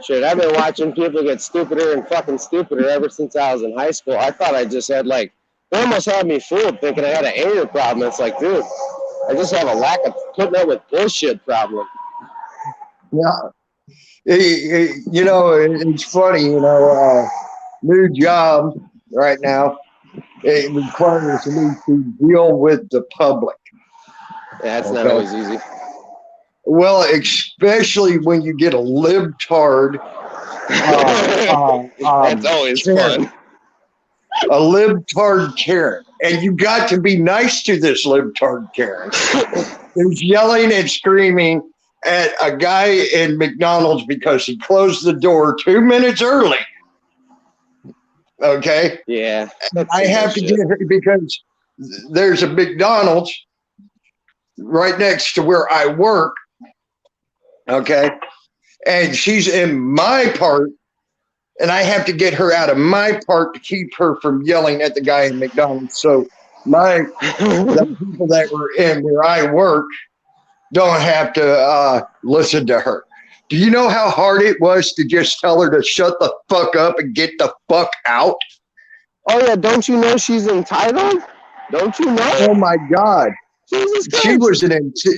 Shit, I've been watching people get stupider and fucking stupider ever since I was in high school. I thought I just had they almost had me fooled thinking I had an anger problem. It's like, dude, I just have a lack of putting up with bullshit problem. Yeah. You know, it's funny, new job right now. It requires me to deal with the public. Yeah, that's not always easy. Well, especially when you get a libtard. That's always Karen, fun. A libtard Karen. And you got to be nice to this libtard Karen who's yelling and screaming at a guy in McDonald's because he closed the door 2 minutes early. Okay. Yeah. I have to get her because there's a McDonald's right next to where I work. Okay. And she's in my part, and I have to get her out of my part to keep her from yelling at the guy in McDonald's. So the people that were in where I work don't have to listen to her. Do you know how hard it was to just tell her to shut the fuck up and get the fuck out? Oh, yeah. Don't you know she's entitled? Don't you know? Oh, my God. Jesus Christ.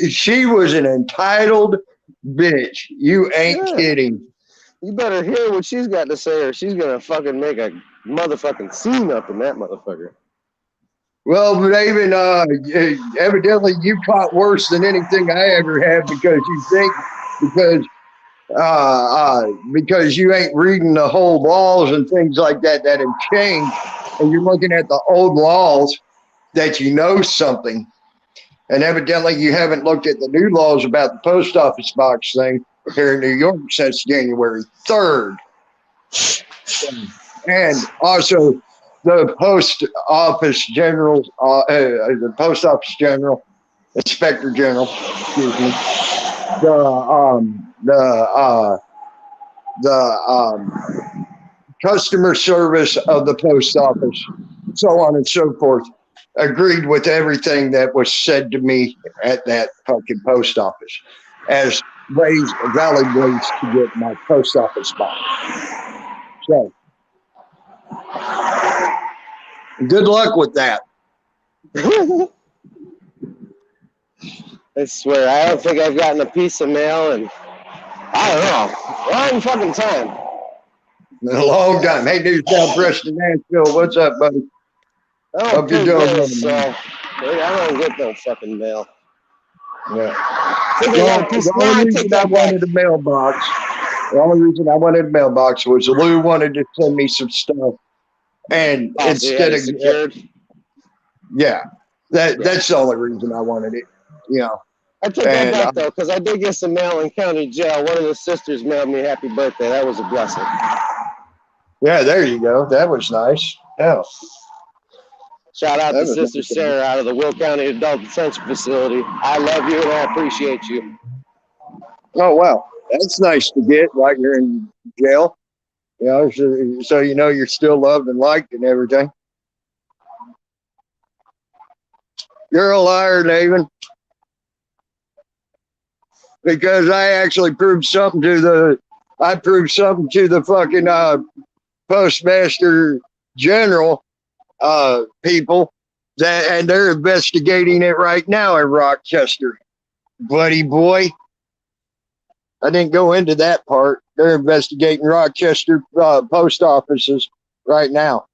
She was an entitled bitch. You ain't kidding. You better hear what she's got to say or she's going to fucking make a motherfucking scene up in that motherfucker. Well, but even evidently you caught worse than anything I ever had because you think because you ain't reading the whole laws and things like that have changed, and you're looking at the old laws that you know something, and evidently you haven't looked at the new laws about the post office box thing here in New York since January 3rd, and also the post office general, inspector general, excuse me, the customer service of the post office, so on and so forth, agreed with everything that was said to me at that fucking post office as valid ways to get my post office box. So, good luck with that. I swear, I don't think I've gotten a piece of mail in, I don't know, long fucking time. In a long time. Hey, dude, down Preston Nashville. What's up, buddy? I Hope you're doing well. So I don't get no fucking mail. Yeah. The only reason I wanted a mailbox, was Lou wanted to send me some stuff, and instead of secured. Yeah, that's the only reason I wanted it. You know. I took that back though, because I did get some mail in county jail. One of the sisters mailed me happy birthday. That was a blessing. Yeah, there you go. That was nice. Yeah. Shout out to Sister Sarah out of the Will County Adult Detention Facility. I love you and I appreciate you. Oh, wow. That's nice to get while you're in jail. You know, so you know you're still loved and liked and everything. You're a liar, David. Because I actually proved something to the fucking Postmaster General people and they're investigating it right now in Rochester, buddy boy. I didn't go into that part. They're investigating Rochester post offices right now,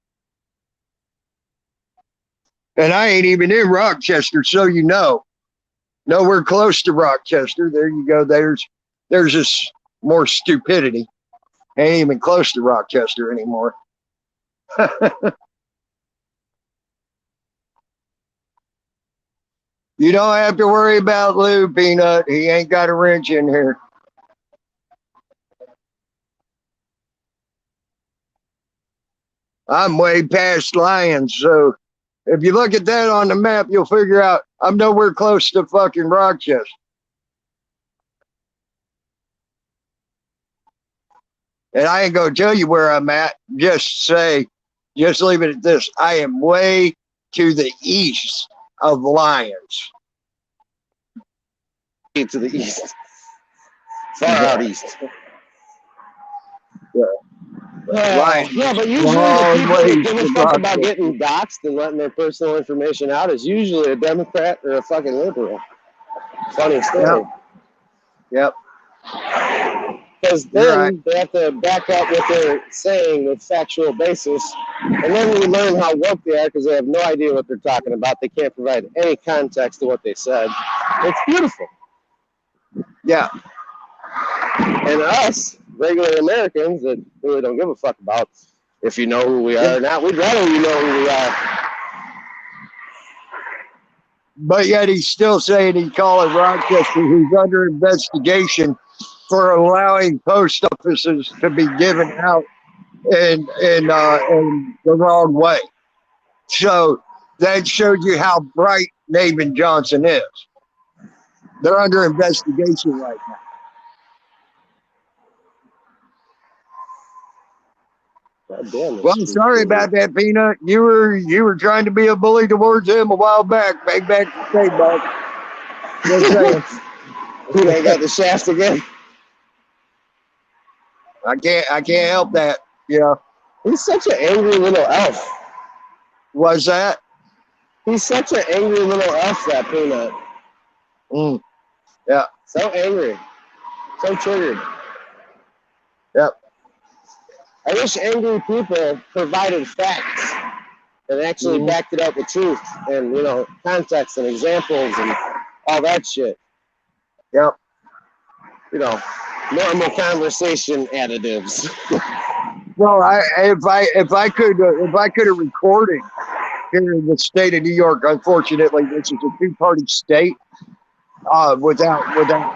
and I ain't even in Rochester, so you know, nowhere close to Rochester. There you go. There's just more stupidity. Ain't even close to Rochester anymore. You don't have to worry about Lou, Peanut. He ain't got a wrench in here. I'm way past Lyons, so if you look at that on the map, you'll figure out I'm nowhere close to fucking Rochester. And I ain't gonna tell you where I'm at. Just leave it at this. I am way to the east of Lyons. To the east. Far out east. Yeah. Yeah, but usually the people that give a fuck about getting doxxed and letting their personal information out is usually a Democrat or a fucking liberal. Funny story. Yep. Because then they have to back up what they're saying with factual basis. And then we learn how woke they are because they have no idea what they're talking about. They can't provide any context to what they said. It's beautiful. Yeah. And us, regular Americans that really don't give a fuck about if you know who we are or not, we'd rather you know who we are. But yet he's still saying he called Rochester, who's under investigation for allowing post offices to be given out in the wrong way. So that shows you how bright Nathan Johnson is. They're under investigation right now. Well, I'm sorry about that, Peanut. You were trying to be a bully towards him a while back. Back to say, bud. Just saying. They got the shaft again. I can't help that. Yeah. He's such an angry little elf. What's that? He's such an angry little elf, that Peanut. Yeah. So angry. So triggered. Yep. I wish angry people provided facts and actually backed it up with truth and, you know, context and examples and all that shit. Yep. You know, normal conversation additives. Well, if I could a recording here in the state of New York, unfortunately, this is a two-party state. Without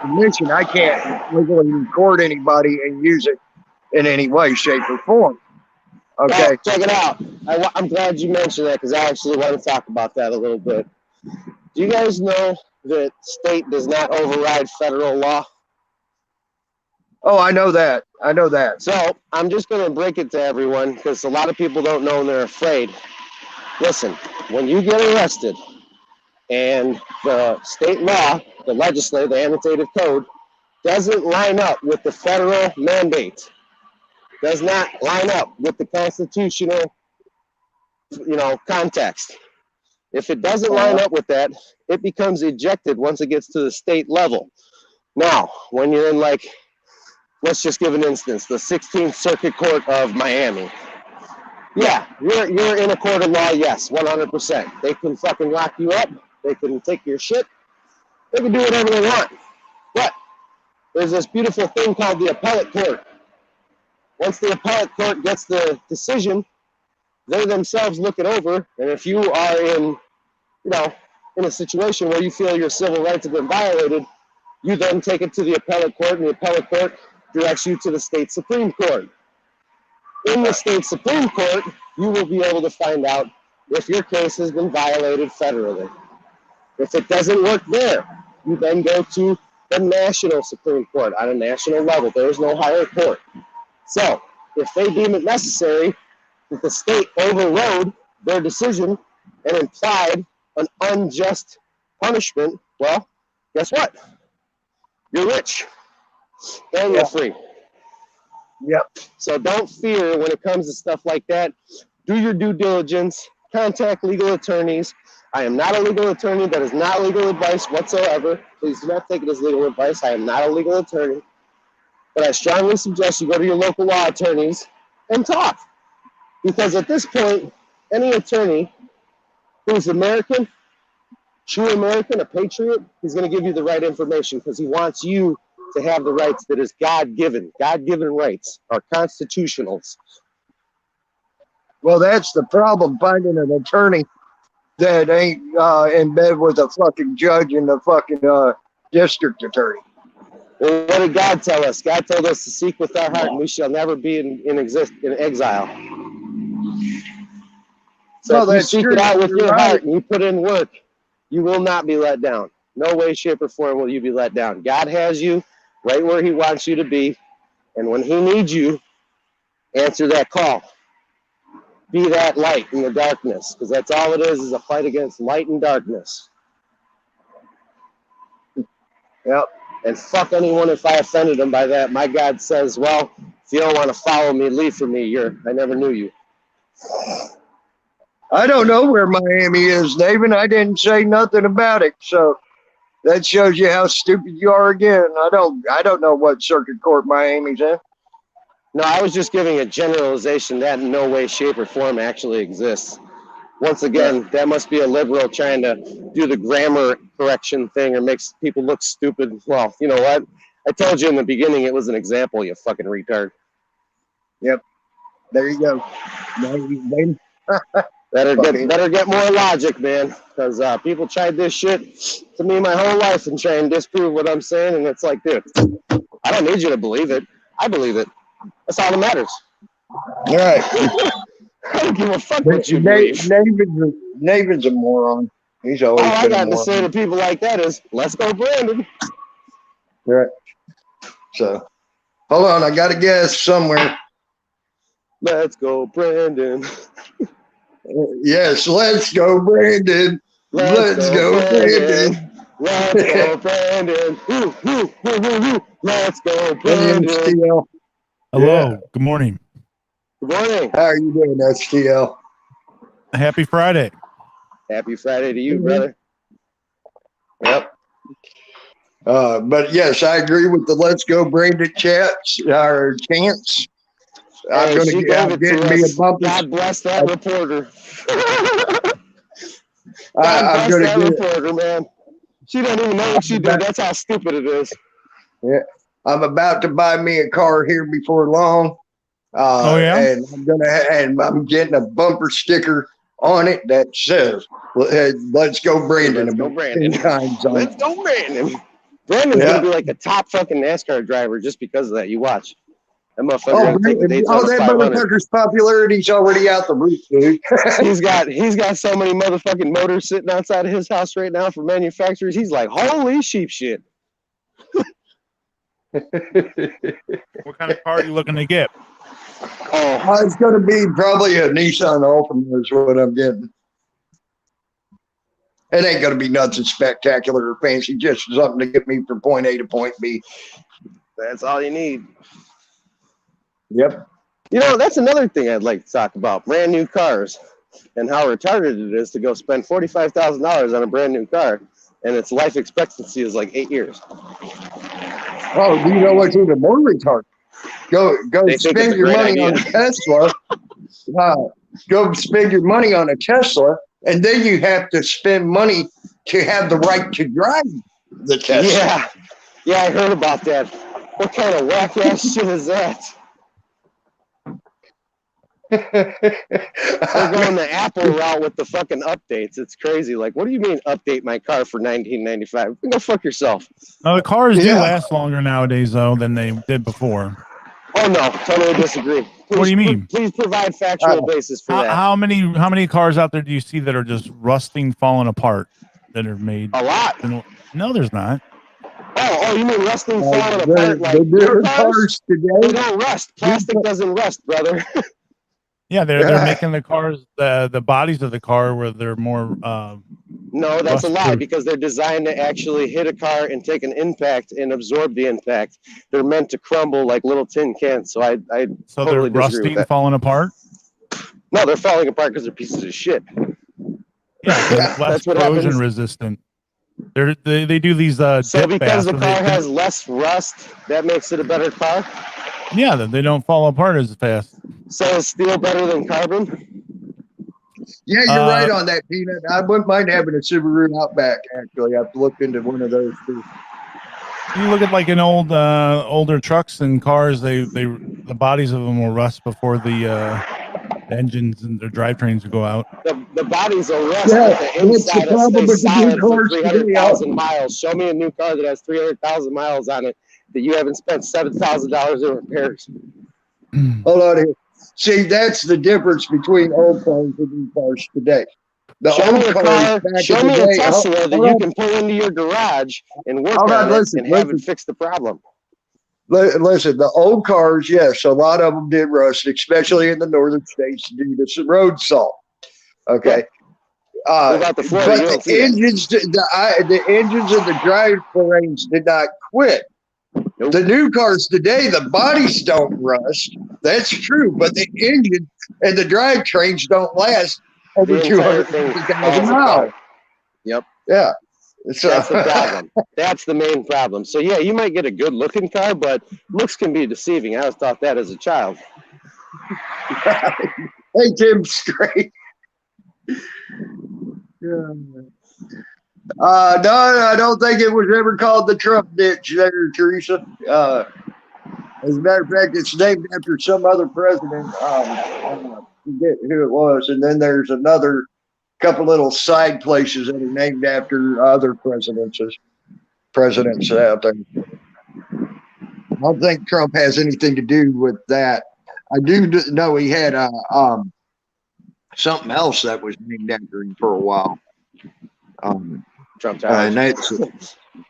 permission, I can't legally record anybody and use it in any way, shape, or form. Okay. Well, check it out. I'm glad you mentioned that because I actually want to talk about that a little bit. Do you guys know that state does not override federal law? Oh, I know that. I know that. So I'm just going to break it to everyone because a lot of people don't know and they're afraid. Listen, when you get arrested and the state law, the legislative, the annotated code, doesn't line up with the federal mandate, does not line up with the constitutional, context. If it doesn't line up with that, it becomes ejected once it gets to the state level. Now, when you're in, like, let's just give an instance, the 16th Circuit Court of Miami. Yeah, you're in a court of law, yes, 100%. They can fucking lock you up. They can take your shit. They can do whatever they want. But there's this beautiful thing called the appellate court. Once the appellate court gets the decision, they themselves look it over, and if you are in a situation where you feel your civil rights have been violated, you then take it to the appellate court, and the appellate court directs you to the state Supreme Court. In the state Supreme Court, you will be able to find out if your case has been violated federally. If it doesn't work there, you then go to the national Supreme Court on a national level. There is no higher court. So, if they deem it necessary that the state overrode their decision and implied an unjust punishment, well, guess what? You're rich and you're free. Yep. So don't fear when it comes to stuff like that. Do your due diligence. Contact legal attorneys. I am not a legal attorney. That is not legal advice whatsoever. Please do not take it as legal advice. I am not a legal attorney. But I strongly suggest you go to your local law attorneys and talk. Because at this point, any attorney who's American, true American, a patriot, he's going to give you the right information because he wants you to have the rights that is God-given. God-given rights are constitutionals. Well, that's the problem, finding an attorney that ain't in bed with a fucking judge and a fucking district attorney. Well, what did God tell us? God told us to seek with our heart, and we shall never be in exile. So if you seek it out with your heart and you put in work, you will not be let down. No way, shape, or form will you be let down. God has you right where he wants you to be, and when he needs you, answer that call. Be that light in the darkness, because that's all it is a fight against light and darkness. Yep. And fuck anyone if I offended them by that. My God says, well, if you don't want to follow me, leave from me. I never knew you. I don't know where Miami is, David. I didn't say nothing about it. So that shows you how stupid you are again. I don't know what circuit court Miami's in. No, I was just giving a generalization that in no way, shape, or form actually exists. Once again, that must be a liberal trying to do the grammar correction thing or makes people look stupid. Well, you know what? I told you in the beginning it was an example, you fucking retard. Yep. There you go. Better get more logic, man, because people tried this shit to me my whole life and try and disprove what I'm saying, and it's like, dude, I don't need you to believe it. I believe it. That's all that matters. All right. I don't give a fuck what you believe. David's a moron. He's always all I got to say to people like that is, let's go, Brandon. All right. So, hold on. I got to guess somewhere. Let's go, Brandon. Yes, let's go, Brandon. Let's go, Brandon. Let's go, Brandon. Let's go, Brandon. Hello. Yeah. Good morning. Good morning. How are you doing, STL? Happy Friday. Happy Friday to you, brother. Yep. But yes, I agree with the let's go Brandon chants, our chants. I'm going to get me a bumper. God bless that reporter. I'm going to get reporter, man. She doesn't even know what she did. That's how stupid it is. Yeah. I'm about to buy me a car here before long. And I'm getting a bumper sticker on it that says, let's go Brandon. Let's go Brandon. Let's go Brandon. Brandon's going to be like the top fucking NASCAR driver just because of that. You watch. That motherfucker that motherfucker's popularity's already out the roof, dude. he's got so many motherfucking motors sitting outside of his house right now for manufacturers. He's like, holy sheep shit. What kind of car are you looking to get? It's going to be probably a Nissan Altima is what I'm getting. It ain't going to be nothing spectacular or fancy, just something to get me from point A to point B. That's all you need. Yep. You know, that's another thing I'd like to talk about. Brand new cars and how retarded it is to go spend $45,000 on a brand new car and its life expectancy is like 8 years. Oh, do you know what's even more retarded? Go spend your money on a Tesla. Go spend your money on a Tesla, and then you have to spend money to have the right to drive the Tesla. Yeah, I heard about that. What kind of whack ass shit is that? They're going the Apple route with the fucking updates. It's crazy. Like, what do you mean update my car for $19.95? Go fuck yourself. No, the cars do last longer nowadays, though, than they did before. Oh no, totally disagree. Please, what do you mean? Please provide factual basis for that. How many cars out there do you see that are just rusting, falling apart, that are made? A lot. No, there's not. Oh, you mean rusting, falling apart? Like the cars today? They don't rust. Plastic doesn't rust, brother. Yeah, they're making the cars, the bodies of the car where they're more. No, that's a lie because they're designed to actually hit a car and take an impact and absorb the impact. They're meant to crumble like little tin cans. So I so totally they're rusting, falling apart. No, they're falling apart because they're pieces of shit. Yeah, less corrosion resistant. They do these. So because the car has less rust, that makes it a better car. Yeah, they don't fall apart as fast. So is steel better than carbon? Yeah, you're right on that, Peanut. I wouldn't mind having a Subaru Outback. Actually, I've looked into one of those too. You look at like an older trucks and cars. The bodies of them will rust before the engines and their drivetrains will go out. The bodies will rust, but the inside will stay solid for 300,000 miles. Show me a new car that has 300,000 miles on it that you haven't spent $7,000 in repairs. Hold on here. See, that's the difference between old cars and new cars today. Show me a Tesla that you can pull into your garage and work on it and have it fix the problem. Listen, the old cars, yes, a lot of them did rust, especially in the northern states due to some road salt. Okay. But the engines of the drivetrains did not quit. Nope. The new cars today, the bodies don't rust. That's true, but the engine and the drivetrains don't last over 250,000 miles. Yep. Yeah. So that's the problem. That's the main problem. So yeah, you might get a good looking car, but looks can be deceiving. I always thought that as a child. Hey, Tim, straight. Yeah. No, I don't think it was ever called the Trump ditch there, Teresa. As a matter of fact, it's named after some other president. I forget who it was. And then there's another couple little side places that are named after other presidents out there. I don't think Trump has anything to do with that. I do know he had something else that was named after him for a while. Trump Towers.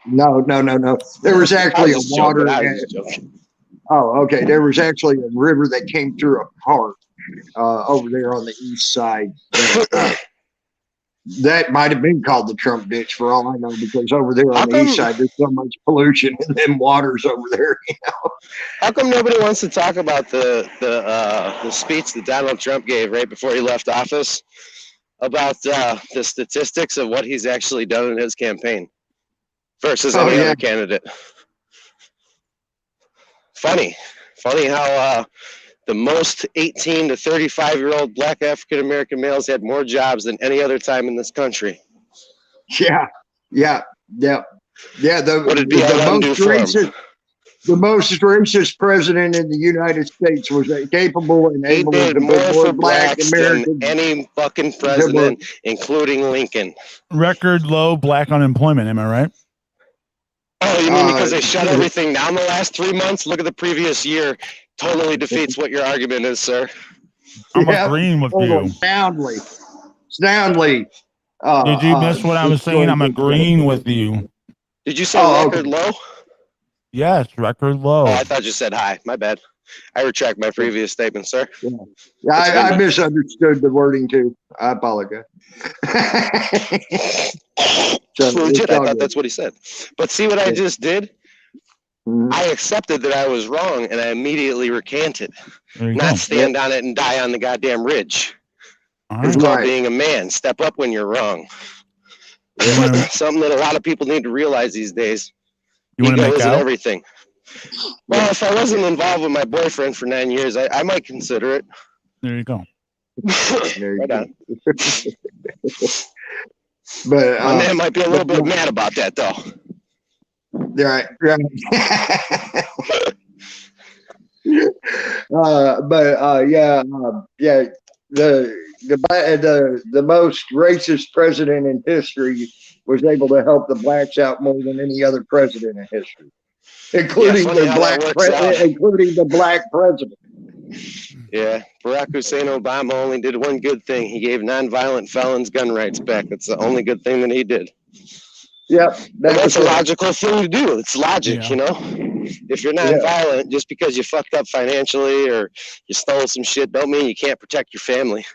No. There was actually a water. Oh, okay. There was actually a river that came through a park over there on the east side. That might have been called the Trump ditch for all I know, because over there on the east side, there's so much pollution in them waters over there. You know? How come nobody wants to talk about the speech that Donald Trump gave right before he left office about the statistics of what he's actually done in his campaign versus any other candidate? Funny how the most 18 to 35-year-old black African-American males had more jobs than any other time in this country. Yeah. The most racist president in the United States was capable and able to put more black Americans than any fucking president, including Lincoln. Record low black unemployment. Am I right? Oh, you mean because they shut everything down the last 3 months? Look at the previous year. Totally defeats what your argument is, sir. I'm agreeing with you. Soundly. Did you miss what I was saying? I'm agreeing with you. Did you say record low? Yes, record low. Oh, I thought you said hi. My bad. I retract my previous statement, sir. Yeah, I misunderstood the wording too. I apologize. Legit, I thought that's what he said. But see what I just did? Mm-hmm. I accepted that I was wrong, and I immediately recanted. Not stand on it and die on the goddamn ridge. It's called being a man. Step up when you're wrong. Something that a lot of people need to realize these days. Ego isn't everything. Well, if I wasn't involved with my boyfriend for 9 years, I might consider it. There you go. Right on. But my man might be a little bit mad about that, though. Right. The most racist president in history was able to help the blacks out more than any other president in history, including the black president. Yeah, Barack Hussein Obama only did one good thing. He gave nonviolent felons gun rights back. That's the only good thing that he did. Yep. That's a logical thing to do. It's logic, you know? If you're nonviolent, just because you fucked up financially or you stole some shit, don't mean you can't protect your family.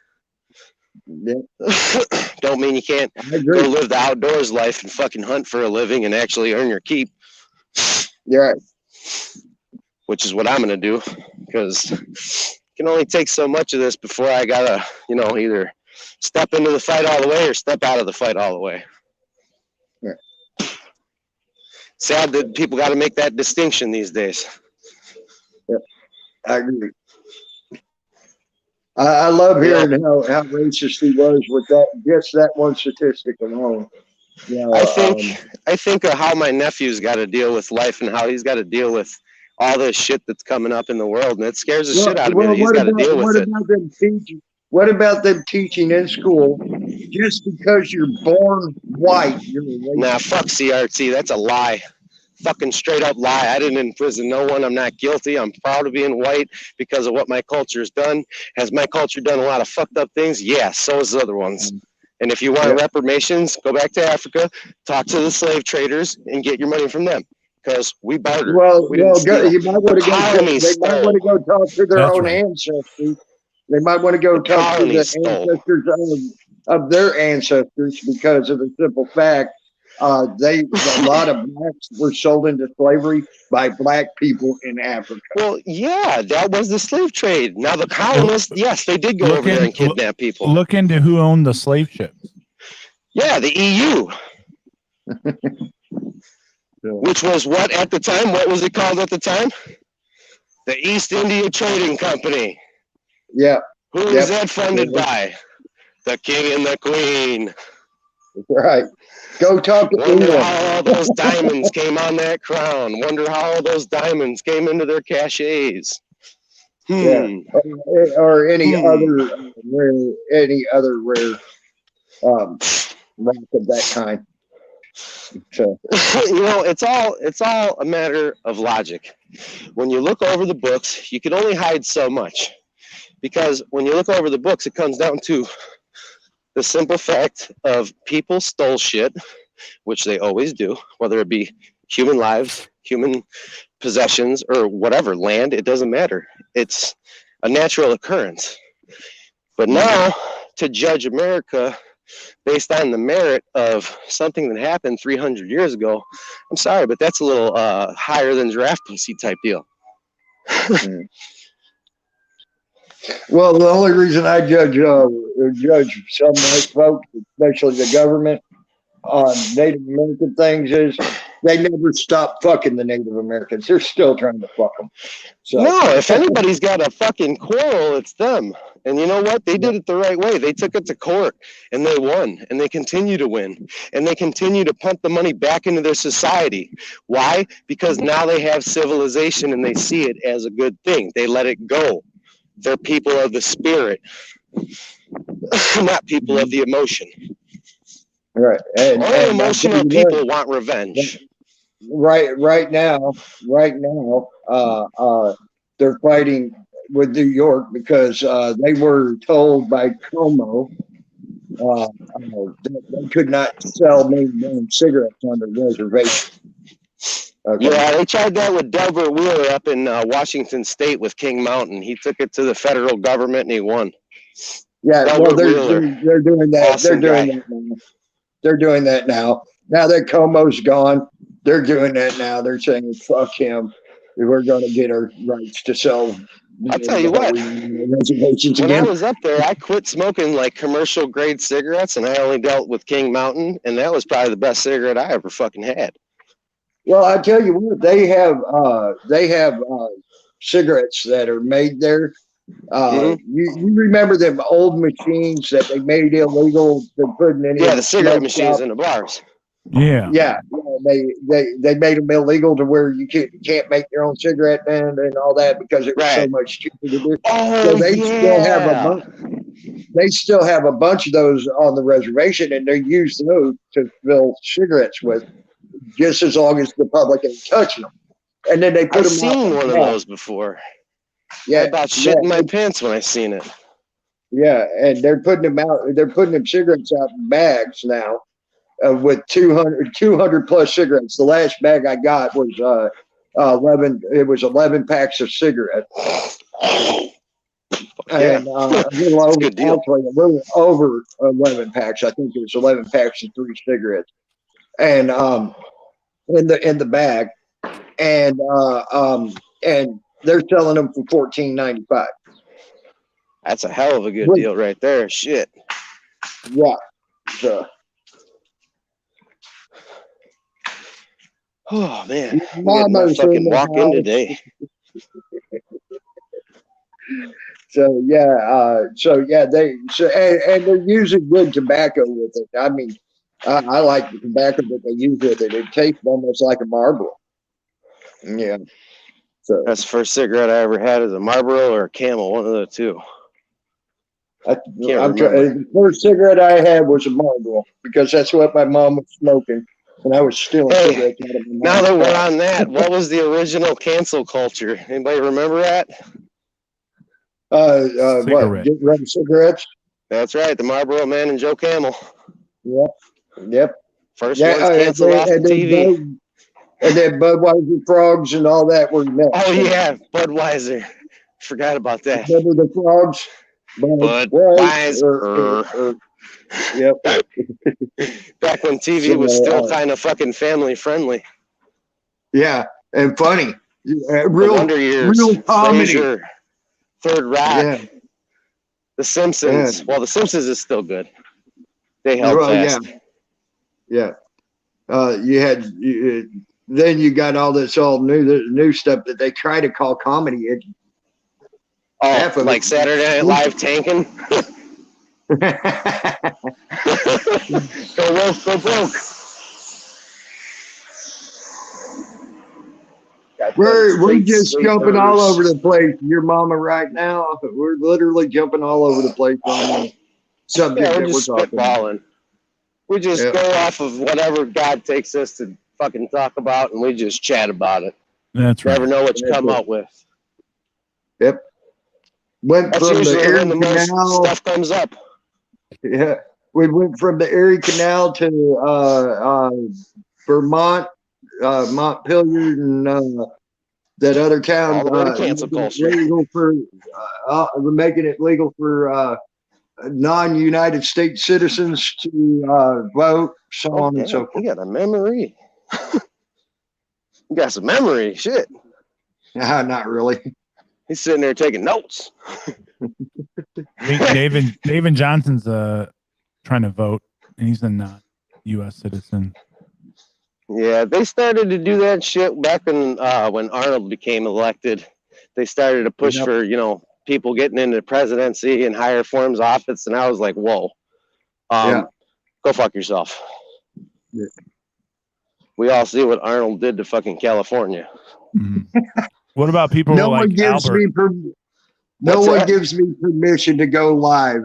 Don't mean you can't go live the outdoors life and fucking hunt for a living and actually earn your keep. Yeah. Which is what I'm going to do, because it can only take so much of this before I got to, either step into the fight all the way or step out of the fight all the way. Yeah. Sad that people got to make that distinction these days. Yep. I agree. I love hearing how racist he was with that one statistic alone. I think of how my nephew's got to deal with life and how he's got to deal with all this shit that's coming up in the world, and it scares the shit out of me that he's got to deal with it. What about them teaching in school? Just because you're born white, you're a racist? Nah, fuck CRT. That's a lie. Fucking straight up lie. I didn't imprison no one. I'm not guilty. I'm proud of being white because of what my culture has done. Has my culture done a lot of fucked up things? Yeah, so has the other ones. And if you want reparations, go back to Africa, talk to the slave traders, and get your money from them. Because we bartered. We didn't steal. You might want to go talk to their own ancestors. They might want to go talk to the ancestors of their ancestors, because of the simple fact a lot of blacks were sold into slavery by black people in Africa. Well, yeah, that was the slave trade. Now the colonists, yes, they did go over there and kidnap people. Look into who owned the slave ships. Yeah, the EU. Which was what at the time? What was it called at the time? The East India Trading Company. Yeah. Who is that funded by? The King and the Queen. Right. Go talk to Wonder how all those diamonds came on that crown. Wonder how all those diamonds came into their caches. Yeah. Or any other rare rock of that kind. So it's all a matter of logic. When you look over the books, you can only hide so much, because when you look over the books, it comes down to the simple fact of people stole shit, which they always do, whether it be human lives, human possessions, or whatever, land, it doesn't matter. It's a natural occurrence. But now, to judge America based on the merit of something that happened 300 years ago, I'm sorry, but that's a little higher than giraffe pussy type deal. Well, the only reason I judge some white folks, especially the government, on Native American things is they never stop fucking the Native Americans. They're still trying to fuck them. So. No, if anybody's got a fucking quarrel, it's them. And you know what? They did it the right way. They took it to court and they won, and they continue to win, and they continue to pump the money back into their society. Why? Because now they have civilization and they see it as a good thing. They let it go. They're people of the spirit, not people of the emotion. Right. Only emotional people want revenge. Right now, they're fighting with New York because they were told by Como that they could not sell mainstream cigarettes on the reservation. Okay. Yeah, they tried that with Delbert Wheeler up in Washington State with King Mountain. He took it to the federal government and he won. Yeah, well, Delbert Wheeler, they're doing that. awesome They're doing guy. that now. They're doing that now. Now that Como's gone, they're doing that now. They're saying, "Fuck him. We're going to get our rights to sell." I'll tell you what. Reservations When I again. was up there, I quit smoking like commercial grade cigarettes, and I only dealt with King Mountain, and that was probably the best cigarette I ever fucking had. Well, I tell you what, they have cigarettes that are made there. You remember them old machines that they made illegal? They're putting in Yeah, the cigarette smoke machines shop. in the bars. Yeah. Yeah, they made them illegal to where you can't make your own cigarette end and all that because it was so Right. much cheaper to do. Oh, So they yeah. still have a bunch of those on the reservation, and they use those to fill cigarettes with, just as long as the public ain't touching them. And then they put I've them out. seen one of those before. Yeah, I about shit in my pants when I seen it. Yeah, and they're putting them out. They're putting them cigarettes out in bags now, with 200 plus cigarettes. The last bag I got was 11. It was 11 packs of cigarettes, and a little over, actually a little over 11 packs. I think it was 11 packs of 3 cigarettes, and in the bag, and they're selling them for $14.95. That's a hell of a good deal right there. Shit. Yeah. So. Oh man, I'm getting my fucking walk in today. So they're using good tobacco with it. I mean, I like the tobacco that they use with it. It tastes almost like a Marlboro. Yeah. So that's the first cigarette I ever had is a Marlboro or a Camel, one of the two. The first cigarette I had was a Marlboro because that's what my mom was smoking, and I was stealing cigarettes out of my mom. Now that we're on that, what was the original cancel culture? Anybody remember that? What? Get rid of cigarettes? That's right, the Marlboro Man and Joe Camel. Yep. First ones canceled off the TV. And then Budweiser frogs and all that were next. Oh yeah, Budweiser. Forgot about that. Remember the frogs? Budweiser. Yep. Back when TV was still kind of fucking family friendly. Yeah, and funny. Real comedy. Frasier, Third Rock. Yeah. The Simpsons. Yeah. Well, The Simpsons is still good. They held fast. Yeah. Then you got all this new stuff that they try to call comedy. Like Saturday Night Live tanking. Go woke, go broke. We're just jumping all over the place. Your mama right now. We're literally jumping all over the place on the subject that we're talking about. We just go off of whatever God takes us to fucking talk about, and we just chat about it. That's right. Never know what you come up with. Yep. That's usually when the most stuff comes up. Yeah. We went from the Erie Canal to Vermont, Montpelier, and that other town. Cancel culture. We're making it legal for non-United States citizens to vote, so on and so forth. You got a memory. You got some memory. Shit. Not really. He's sitting there taking notes. David Johnson's trying to vote, and he's a not U.S. citizen. Yeah, they started to do that shit back when Arnold became elected. They started to push for, people getting into the presidency and higher forms of office, and I was like, whoa. Go fuck yourself. Yeah. We all see what Arnold did to fucking California. Mm-hmm. What about people like Albert? No one gives me permission to go live.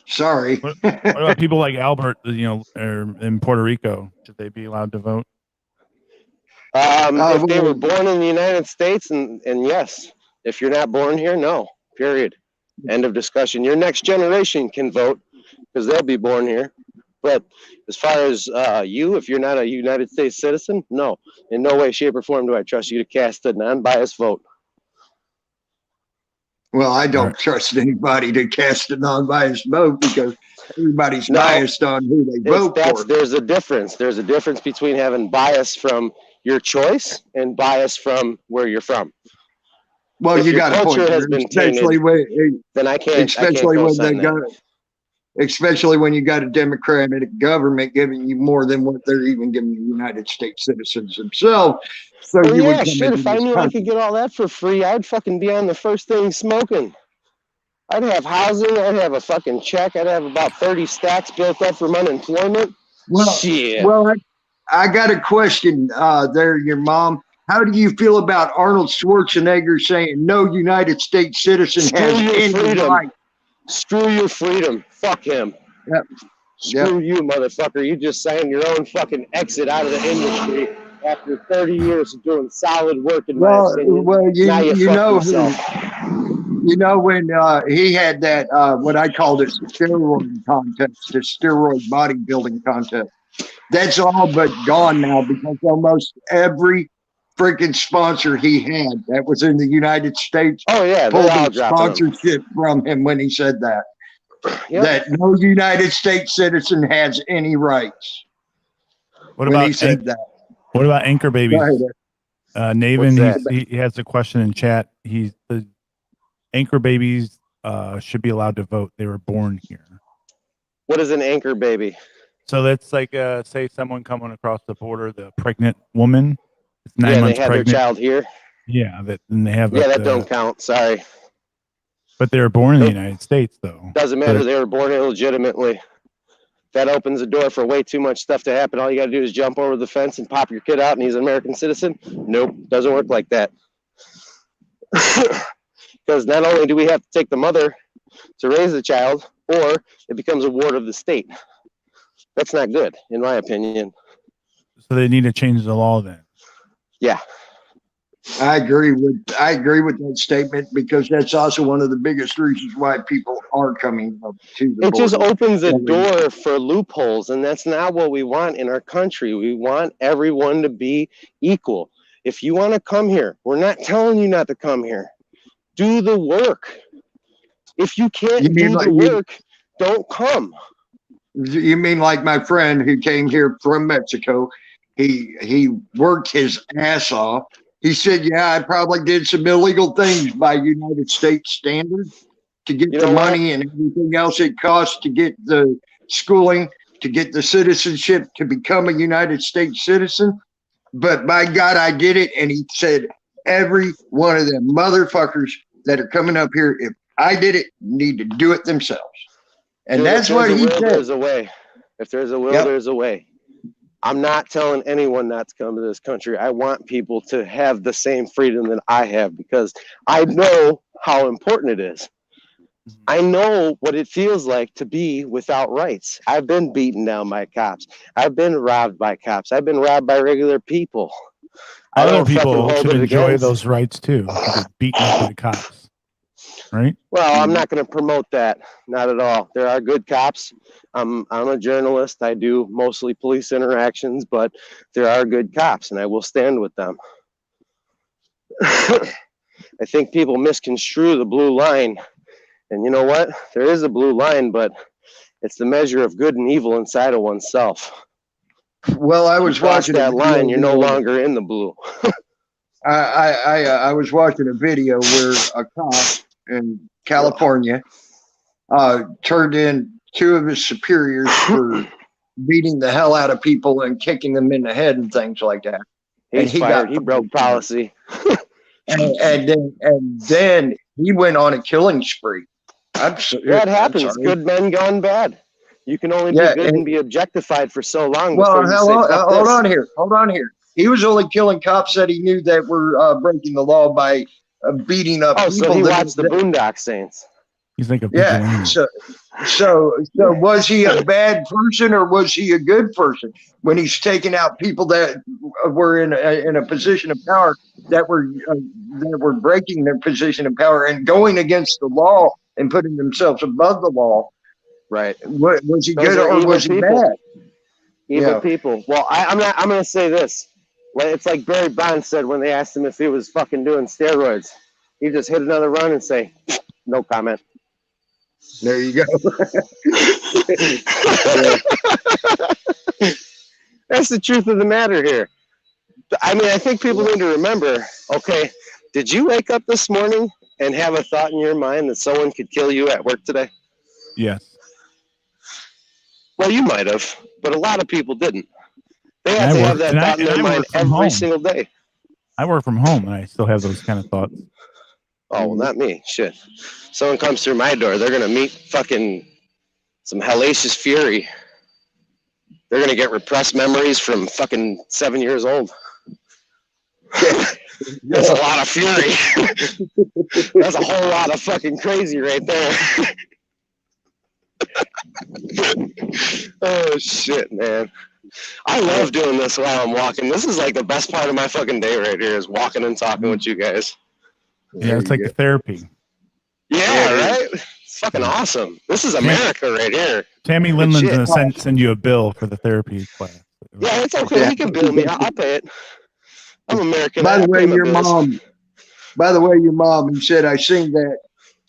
Sorry. What about people like Albert, in Puerto Rico? Should they be allowed to vote? If they were born in the United States, and yes. If you're not born here, no. Period. End of discussion. Your next generation can vote because they'll be born here. But as far as you, if you're not a United States citizen, no, in no way, shape, or form do I trust you to cast a non-biased vote. Well, I don't trust anybody to cast a non-biased vote because everybody's No, biased on who they vote for. There's a difference. There's a difference between having bias from your choice and bias from where you're from. Well, if you your got a point, culture has been especially tainted, then I can't. Especially when they co-sign got, that. especially when you got a Democratic government giving you more than what they're even giving the United States citizens themselves. So Well, you would yeah, come shit. into If I this knew I country. could get all that for free, I'd fucking be on the first thing smoking. I'd have housing. I'd have a fucking check. I'd have about 30 stacks built up from unemployment. Well, shit. well, I got a question there, your mom. How do you feel about Arnold Schwarzenegger saying no United States citizen Screw has your any freedom. right? Screw your freedom. Fuck him. Yep. Screw you, motherfucker. You just signed your own fucking exit out of the industry after 30 years of doing solid work, in my opinion. Well, Now you fuck know, yourself. you know when he had that what I called a steroid contest, a steroid bodybuilding contest. That's all but gone now because almost every freaking sponsor he had that was in the United States pulled their sponsorship from him when he said that. Yep. That no United States citizen has any rights. What about he said that? What about anchor babies? Naven, he has a question in chat. The anchor babies should be allowed to vote. They were born here. What is an anchor baby? So that's like say someone coming across the border, the pregnant woman, it's 9 months they had pregnant. Their child here. Yeah, and they have. That don't count. Sorry. But they were born in the United States, though. Doesn't matter. They were born illegitimately. That opens the door for way too much stuff to happen. All you got to do is jump over the fence and pop your kid out, and he's an American citizen. Nope, doesn't work like that. Because not only do we have to take the mother to raise the child, or it becomes a ward of the state. That's not good, in my opinion. So they need to change the law then. Yeah. I agree with that statement because that's also one of the biggest reasons why people are coming up to the border. It just opens a door for loopholes, and that's not what we want in our country. We want everyone to be equal. If you want to come here, we're not telling you not to come here. Do the work. If you can't do the work, don't come. You mean like my friend who came here from Mexico? He worked his ass off. He said, yeah, I probably did some illegal things by United States standards to get the money and everything else it costs to get the schooling, to get the citizenship, to become a United States citizen. But by God, I did it. And he said, every one of them motherfuckers that are coming up here, if I did it, need to do it themselves. And that's what he said. There's a way. If there's a will, there's a way. I'm not telling anyone not to come to this country. I want people to have the same freedom that I have because I know how important it is. I know what it feels like to be without rights. I've been beaten down by cops. I've been robbed by cops. I've been robbed by regular people. Other people should enjoy those rights too. Beaten up by cops. Right? Well, I'm not going to promote that. Not at all. There are good cops. I'm a journalist. I do mostly police interactions, but there are good cops, and I will stand with them. I think people misconstrue the blue line. And you know what? There is a blue line, but it's the measure of good and evil inside of oneself. Well, I was watching that line. You're no longer in the blue. I was watching a video where a cop in California turned in two of his superiors for beating the hell out of people and kicking them in the head and things like that. He broke policy. and then he went on a killing spree. That happens. Good men gone bad. You can only be good and be objectified for so long. Well, hold on here. He was only killing cops that he knew that were breaking the law by beating up people. So he watched the Boondock Saints. He's like a vigilante. So was he a bad person or was he a good person when he's taking out people that were in a position of power that were breaking their position of power and going against the law and putting themselves above the law Right. What was he Those good are or evil was he people. bad? Evil Yeah. people. Well, I'm going to say this. It's like Barry Bonds said when they asked him if he was fucking doing steroids. He just hit another run and say, no comment. There you go. That's the truth of the matter here. I mean, I think people need to remember, okay, did you wake up this morning and have a thought in your mind that someone could kill you at work today? Yes. Well, you might have, but a lot of people didn't. They have to have that thought in their mind every single day. I work from home and I still have those kind of thoughts. Oh, well, not me. Shit. Someone comes through my door, they're going to meet fucking some hellacious fury. They're going to get repressed memories from fucking 7 years old. That's a lot of fury. That's a whole lot of fucking crazy right there. Oh, shit, man. I love doing this while I'm walking. This is like the best part of my fucking day right here is walking and talking with you guys. Yeah, it's like a therapy. Yeah, right? It's fucking awesome. This is America right here. Tammy Linland's going to send you a bill for the therapy class. Yeah, it's okay. Yeah. He can bill me. I'll pay it. I'm American. By the way, your mom, he said, I seen that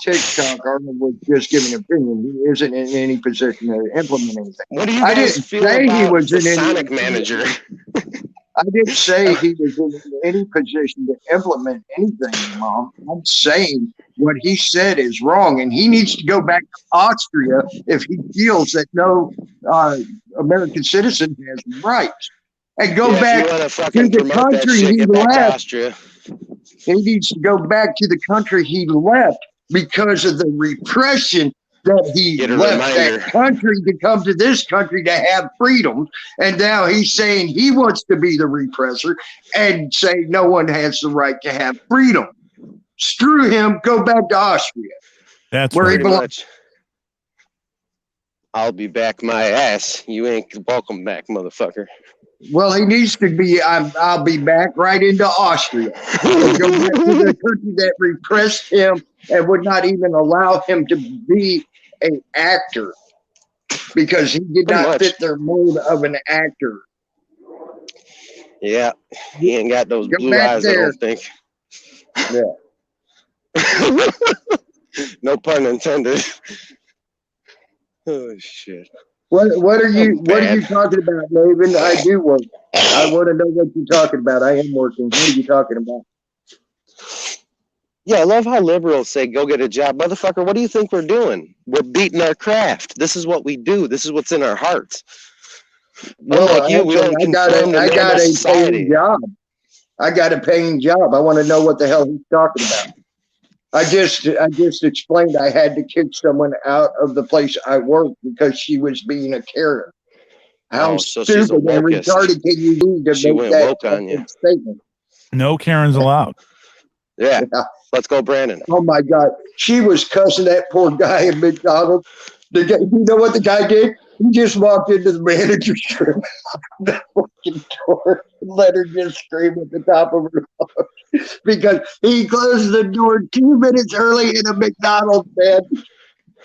TikTok. Arnold was just giving an opinion. He isn't in any position to implement anything. What do you guys feel about the Sonic manager? I didn't say he was in any position to implement anything, Mom. I'm saying what he said is wrong, and he needs to go back to Austria if he feels that no American citizen has rights. And go back to the country he left. He needs to go back to the country he left because of the repression that he left that country to come to this country to have freedom. And now he's saying he wants to be the repressor and say no one has the right to have freedom. Screw him. Go back to Austria. That's where he belongs. I'll be back my ass. You ain't welcome back, motherfucker. Well, he needs to be. I'll be back right into Austria. Go back to the country that repressed him and would not even allow him to be an actor because he did not fit their mold of an actor. Yeah, he ain't got those blue eyes, I don't think. Yeah. No pun intended. Oh shit. What are you talking about, Laban? I do work. I want to know what you're talking about. I am working. What are you talking about? Yeah, I love how liberals say, go get a job. Motherfucker, what do you think we're doing? We're beating our craft. This is what we do. This is what's in our hearts. Well, like you, we don't conform to normal society. Job. I got a paying job. I want to know what the hell he's talking about. I just explained I had to kick someone out of the place I worked because she was being a Karen. How stupid and retarded can you be to make that statement? No Karens allowed. Yeah. Let's go, Brandon. Oh my God. She was cussing that poor guy at McDonald's. You know what the guy did? He just walked into the manager's room, the fucking door, and let her just scream at the top of her lungs because he closed the door 2 minutes early in a McDonald's, man.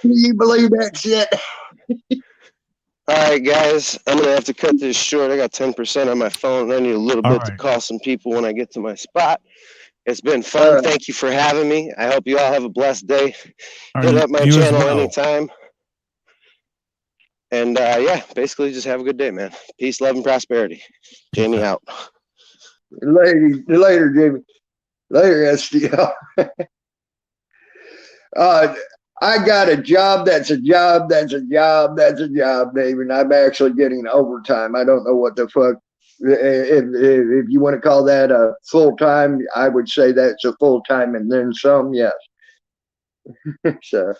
Can you believe that shit? All right, guys, I'm going to have to cut this short. I got 10% on my phone. I need a little bit to call some people when I get to my spot. It's been fun. Thank you for having me. I hope you all have a blessed day. Hit up my channel anytime. And yeah, basically just have a good day, man. Peace, love, and prosperity. Jamie out. Later, Jamie. Later, SDL. I got a job. That's a job. That's a job. That's a job, David. I'm actually getting overtime. I don't know what the fuck. If you want to call that a full time, I would say that's a full time and then some. Yes. So.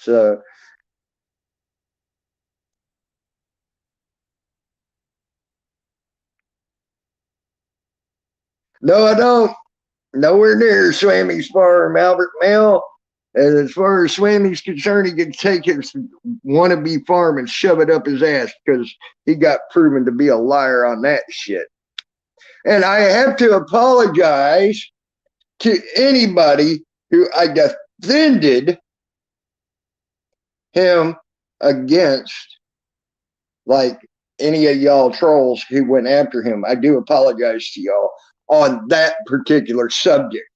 So. No, I don't. Nowhere near Swammy's farm, Albert Mill. And as far as Swammy's concerned, he can take his wannabe farm and shove it up his ass because he got proven to be a liar on that shit. And I have to apologize to anybody who I defended him against, like any of y'all trolls who went after him. I do apologize to y'all on that particular subject.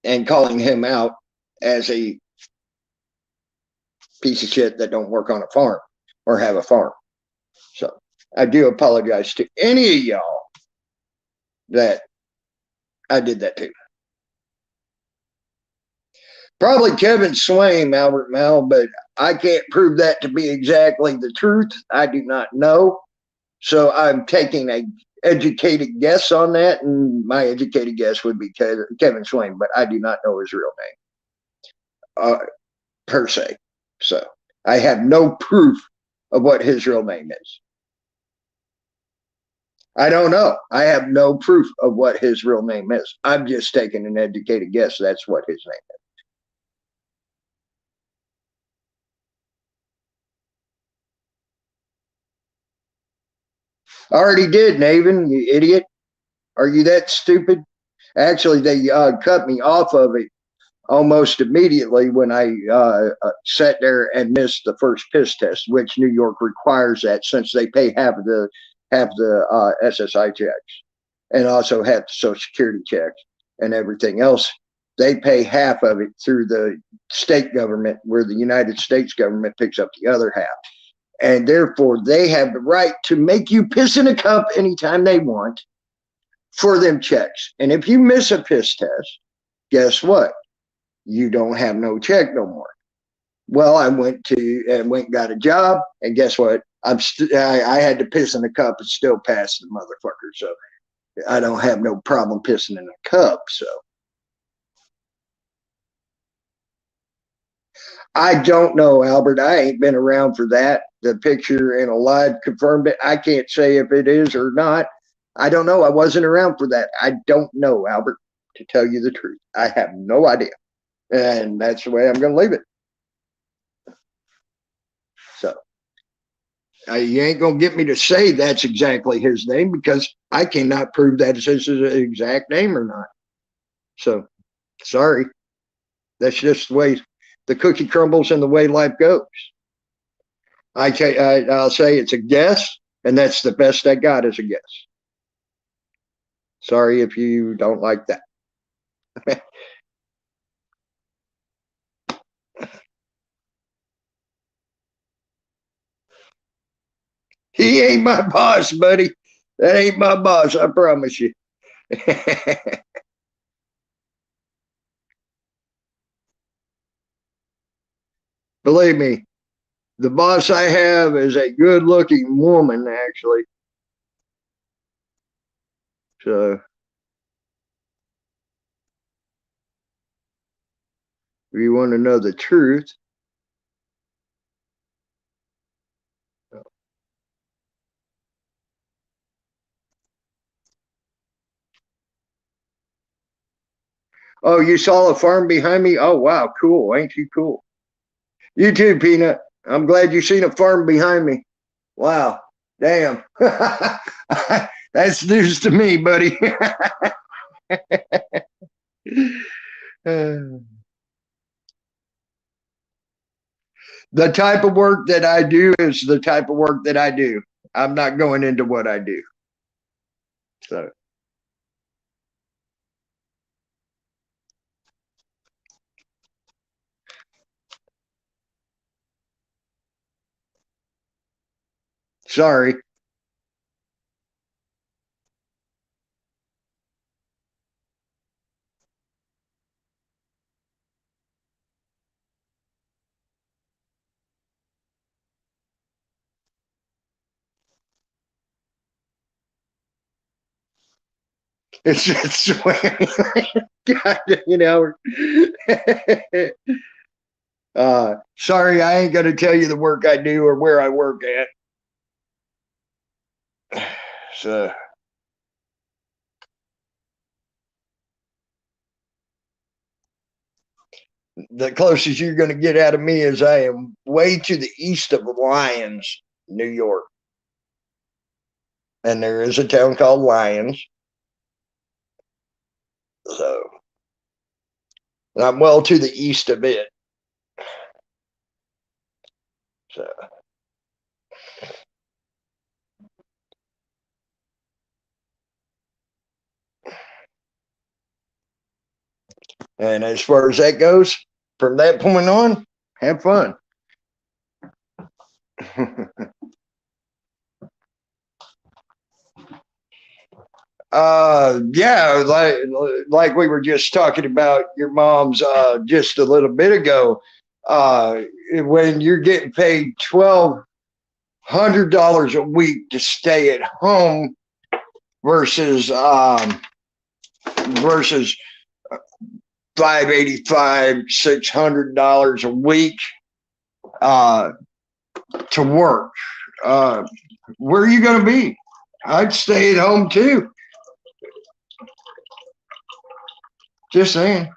And calling him out as a piece of shit that don't work on a farm or have a farm. So I do apologize to any of y'all that I did that to. Probably Kevin Swaim, Albert Mel, but I can't prove that to be exactly the truth. I do not know. So I'm taking a educated guess on that, and my educated guess would be Kevin Swaim, but I do not know his real name per se. So I have no proof of what his real name is. I don't know. I have no proof of what his real name is. I'm just taking an educated guess. That's what his name is. I already did, Naven, you idiot. Are you that stupid? Actually, they cut me off of it almost immediately when I sat there and missed the first piss test, which New York requires that since they pay half the SSI checks and also have the Social Security checks and everything else. They pay half of it through the state government, where the United States government picks up the other half. And therefore, they have the right to make you piss in a cup anytime they want for them checks. And if you miss a piss test, guess what? You don't have no check no more. Well, I went and got a job, and guess what? I had to piss in a cup and still pass the motherfucker. So I don't have no problem pissing in a cup. So I don't know, Albert. I ain't been around for that. The picture in a live confirmed it. I can't say if it is or not. I don't know. I wasn't around for that. I don't know, Albert, to tell you the truth. I have no idea. And that's the way I'm going to leave it. So you ain't going to get me to say that's exactly his name because I cannot prove that it's his exact name or not. So sorry. That's just the way the cookie crumbles and the way life goes. I'll say it's a guess, and that's the best I got as a guess. Sorry if you don't like that. He ain't my boss, buddy. That ain't my boss, I promise you. Believe me, the boss I have is a good-looking woman, actually. So, if you want to know the truth, oh, you saw a farm behind me? Oh, wow, cool. Ain't you cool? You too, Peanut. I'm glad you seen a farm behind me. Wow, damn. That's news to me, buddy. The type of work that I do is the type of work that I do. I'm not going into what I do. So, sorry. It's just swearing. God, you know. Sorry, I ain't gonna tell you the work I do or where I work at. So, The closest you're going to get out of me is I am way to the east of Lyons, New York. And there is a town called Lyons. So, and I'm well to the east of it. So, and as far as that goes, from that point on, have fun. Yeah, like we were just talking about your mom's just a little bit ago. When you're getting paid $1,200 a week to stay at home versus versus 585, $600 a week to work. Where are you going to be? I'd stay at home too. Just saying.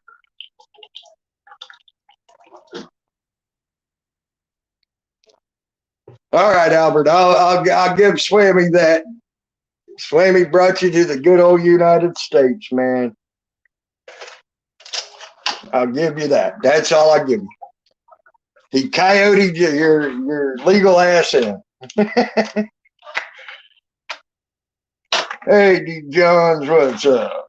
All right, Albert. I'll give Swammy that. Swammy brought you to the good old United States, man. I'll give you that. That's all I give you. He coyoted your legal ass in. Hey, D. Johns, what's up?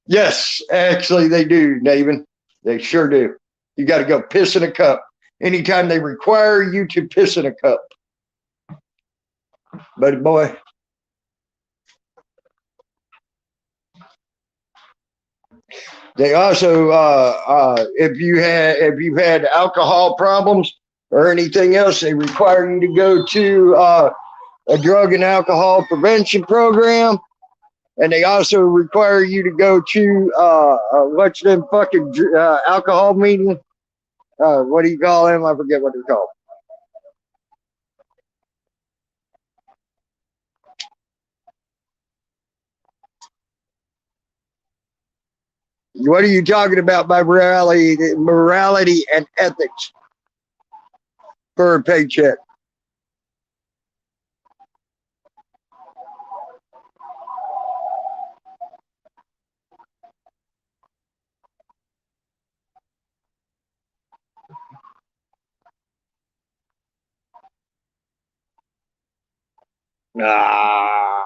Yes, actually they do, Navin. They sure do. You got to go piss in a cup anytime they require you to piss in a cup. Buddy boy. They also, if you've had alcohol problems or anything else, they require you to go to a drug and alcohol prevention program. And they also require you to go to what's them fucking alcohol meeting? What do you call them? I forget what they're called. What are you talking about by morality and ethics for a paycheck? Nah.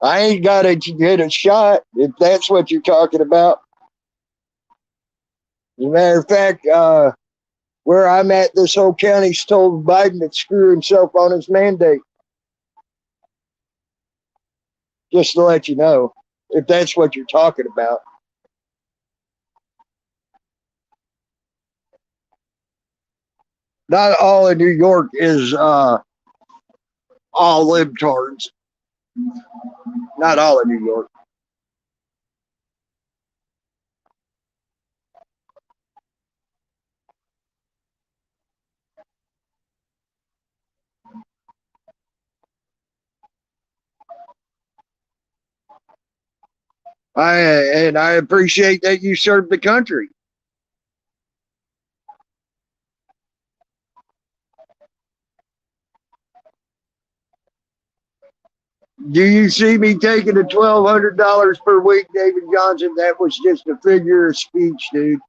I ain't got to get a shot if that's what you're talking about. As a matter of fact, where I'm at, this whole county's told Biden to screw himself on his mandate. Just to let you know, if that's what you're talking about. Not all of New York is all libtards. Not all of New York. I appreciate that you serve the country. Do you see me taking the $1,200 per week, David Johnson? That was just a figure of speech, dude.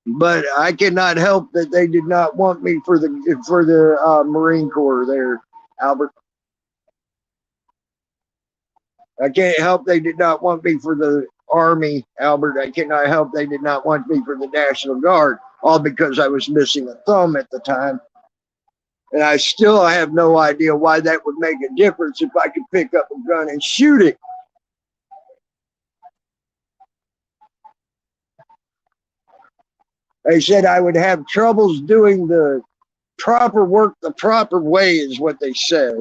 But I cannot help that they did not want me for the Marine Corps there, Albert. I can't help they did not want me for the Army, Albert. I cannot help they did not want me for the National Guard, all because I was missing a thumb at the time. And I still have no idea why that would make a difference if I could pick up a gun and shoot it. They said I would have troubles doing the proper work the proper way, is what they said.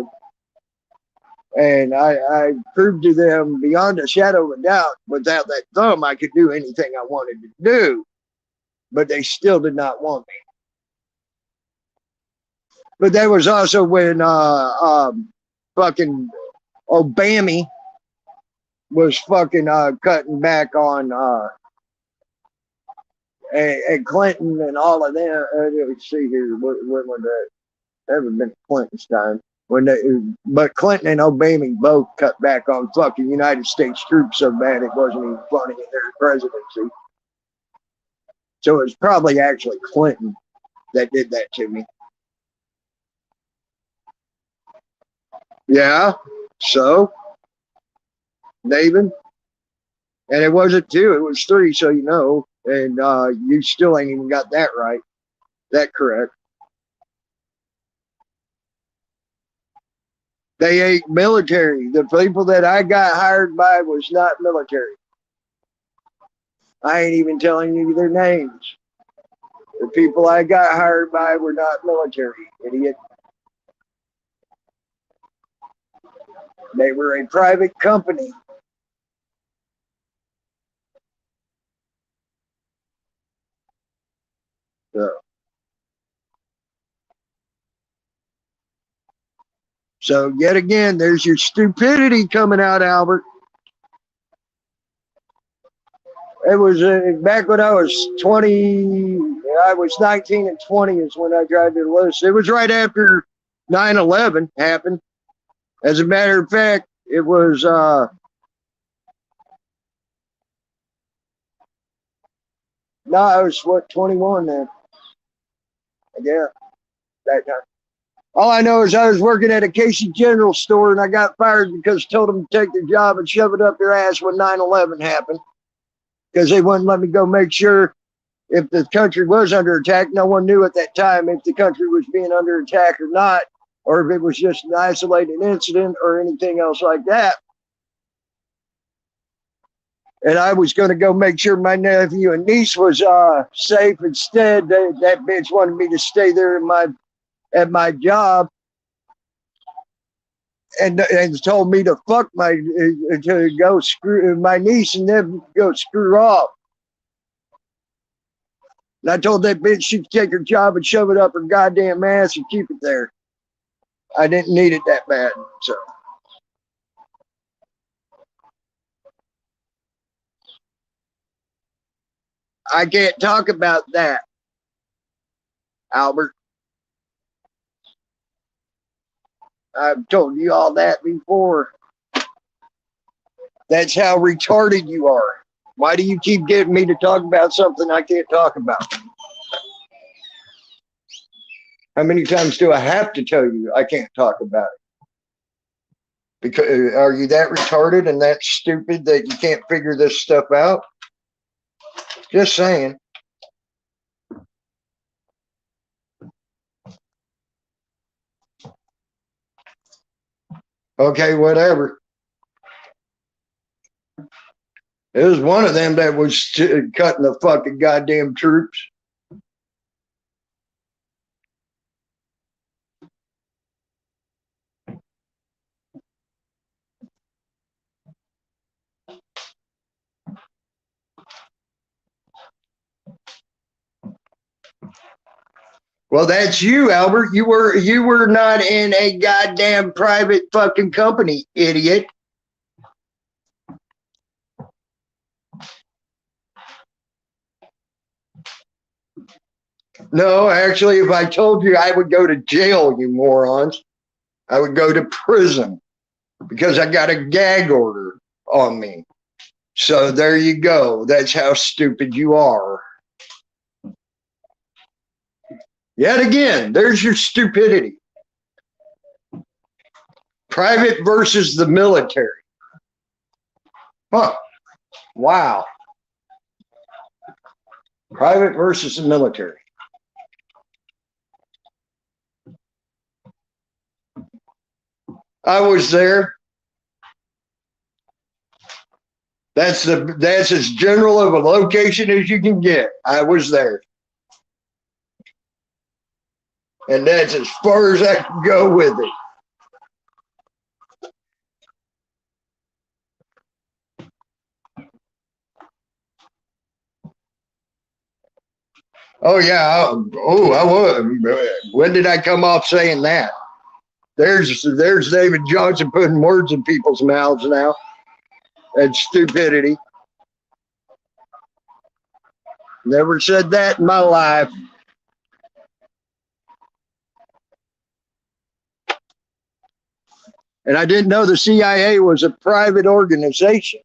And I proved to them beyond a shadow of a doubt, without that thumb, I could do anything I wanted to do. But they still did not want me. But that was also when fucking Obama was fucking cutting back on and Clinton and all of them. Let's see here, when was that? That would have been Clinton's time. But Clinton and Obama both cut back on fucking United States troops so bad it wasn't even funny in their presidency. So it was probably actually Clinton that did that to me. Yeah. So, David, and it wasn't 2, it was 3. So you know, and you still ain't even got that right. That correct. They ain't military. The people that I got hired by was not military. I ain't even telling you their names. The people I got hired by were not military, idiot. They were a private company. So yet again, there's your stupidity coming out, Albert. It was back when I was 20, I was 19 and 20 is when I tried to enlist. It was right after 9/11 happened. As a matter of fact, it was, no, I was, 21 then. Yeah, that time. All I know is I was working at a Casey General store and I got fired because I told them to take their job and shove it up their ass when 9/11 happened. Because they wouldn't let me go make sure if the country was under attack. No one knew at that time if the country was being under attack or not, or if it was just an isolated incident or anything else like that. And I was going to go make sure my nephew and niece was safe. Instead, that bitch wanted me to stay there at my job and told me to fuck to go screw my niece and then go screw off. And I told that bitch she'd take her job and shove it up her goddamn ass and keep it there. I didn't need it that bad, so. I can't talk about that, Albert. I've told you all that before. That's how retarded you are. Why do you keep getting me to talk about something I can't talk about? How many times do I have to tell you I can't talk about it? Because are you that retarded and that stupid that you can't figure this stuff out? Just saying. Okay, whatever. It was one of them that was cutting the fucking goddamn troops. Well, that's you, Albert. You were not in a goddamn private fucking company, idiot. No, actually, if I told you I would go to jail, you morons, I would go to prison because I got a gag order on me. So there you go. That's how stupid you are. Yet again, there's your stupidity. Private versus the military. Huh. Wow. Private versus the military. I was there. That's as general of a location as you can get. I was there. And that's as far as I can go with it. Oh yeah. Oh, I was. When did I come off saying that? There's David Johnson putting words in people's mouths now. That's stupidity. Never said that in my life. And I didn't know the CIA was a private organization.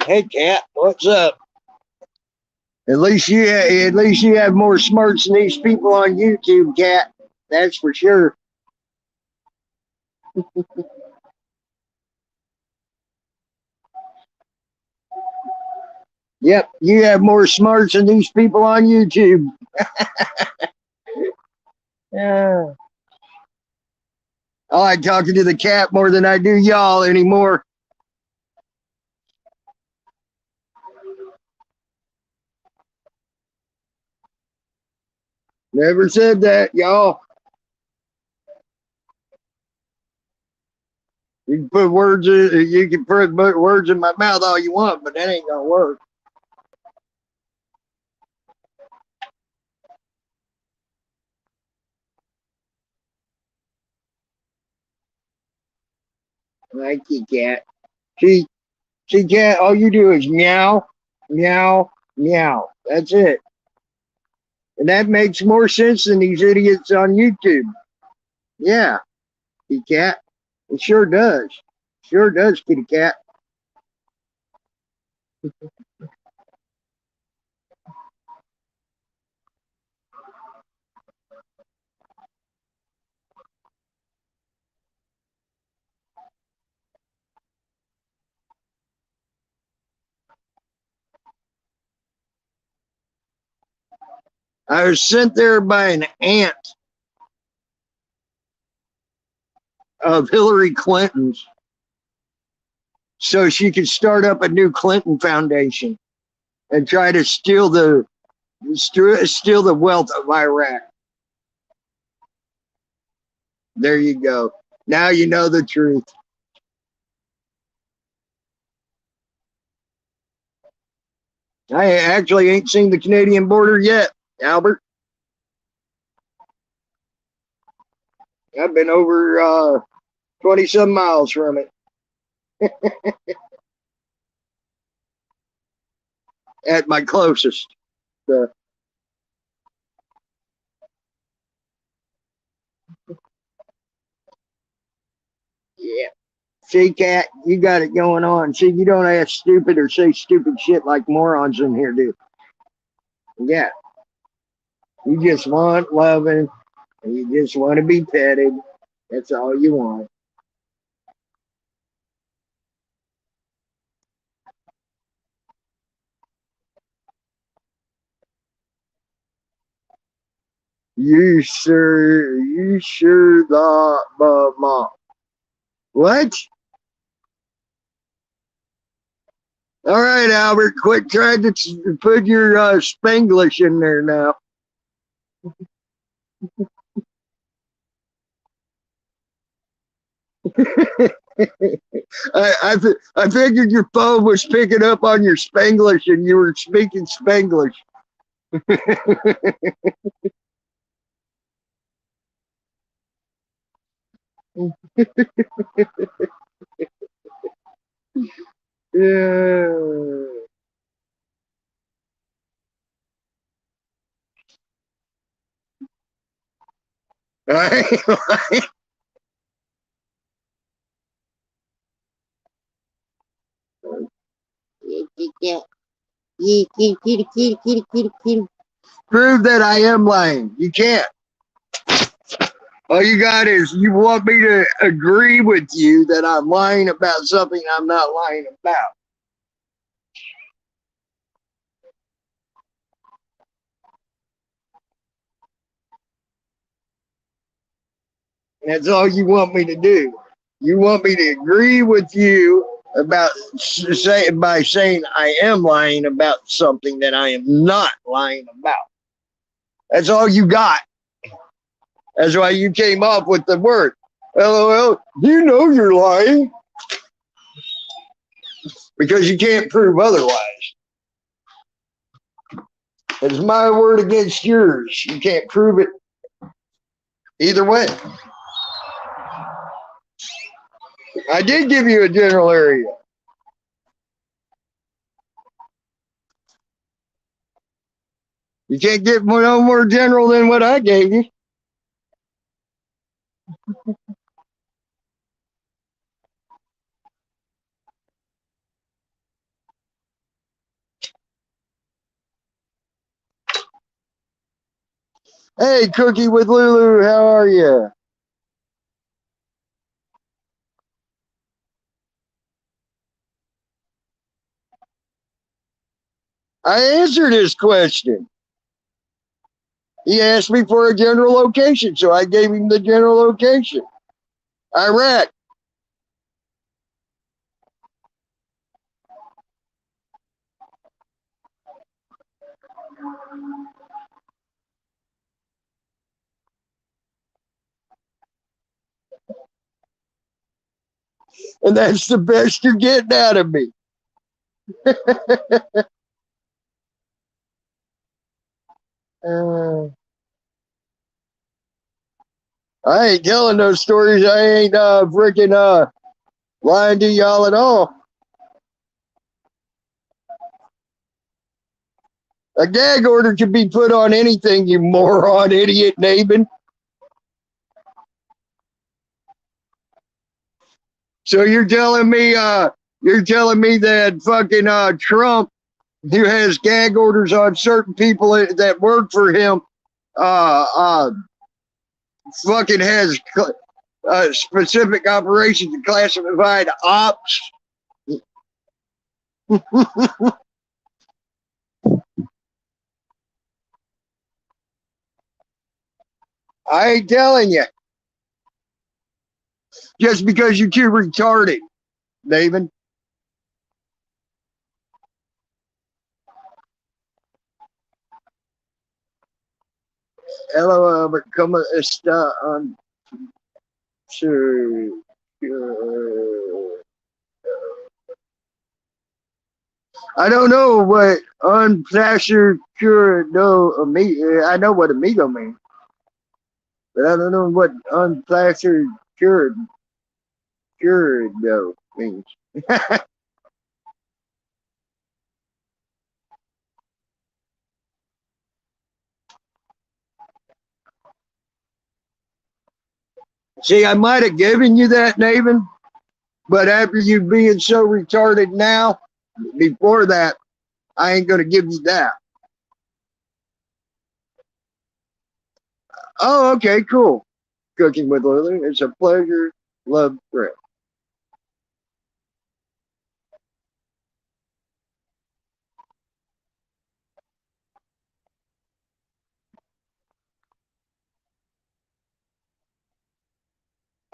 Hey, Cat, what's up? At least you have more smarts than these people on YouTube, Cat. That's for sure. Yep, you have more smarts than these people on YouTube. Yeah. I like talking to the cat more than I do y'all anymore. Never said that, y'all. You can put words in my mouth all you want, but that ain't gonna work. Thank you, cat. See, cat. All you do is meow, meow, meow. That's it, and that makes more sense than these idiots on YouTube. Yeah, kitty cat. It sure does. Sure does, kitty cat. I was sent there by an aunt of Hillary Clinton's so she could start up a new Clinton Foundation and try to steal the wealth of Iraq. There you go. Now you know the truth. I actually ain't seen the Canadian border yet, Albert. I've been over 20 some miles from it at my closest. Uh, yeah. See, Cat, you got it going on. See, you don't ask stupid or say stupid shit like morons in here do. Yeah. You just want loving and you just want to be petted. That's all you want. You sure the mom. What? All right, Albert, quit trying to put your Spanglish in there now. I figured your phone was picking up on your Spanglish and you were speaking Spanglish. Yeah. Prove that I am lying. You can't. All you got is you want me to agree with you that I'm lying about something I'm not lying about. That's all you want me to do. You want me to agree with you about by saying I am lying about something that I am not lying about. That's all you got. That's why you came up with the word. LOL, you know you're lying. Because you can't prove otherwise. It's my word against yours. You can't prove it either way. I did give you a general area. You can't get no more general than what I gave you. Hey, Cookie with Lulu, how are you? I answered his question. He asked me for a general location, so I gave him the general location. Iraq. And that's the best you're getting out of me. I ain't telling those stories. I ain't freaking lying to y'all at all. A gag order can be put on anything, you moron, idiot, Nabin. So you're telling me that fucking Trump, who has gag orders on certain people that work for him, fucking has specific operations and classified ops. I ain't telling you. Just because you're too retarded, David. Hello, but como está on sure. I don't know what unplastered cure no amigo. I know what amigo means, but I don't know what unplastered cured though means. See, I might have given you that, Nathan, but after you being so retarded now, before that, I ain't gonna give you that. Oh, okay, cool. Cooking with Lily. It's a pleasure. Love, Brett.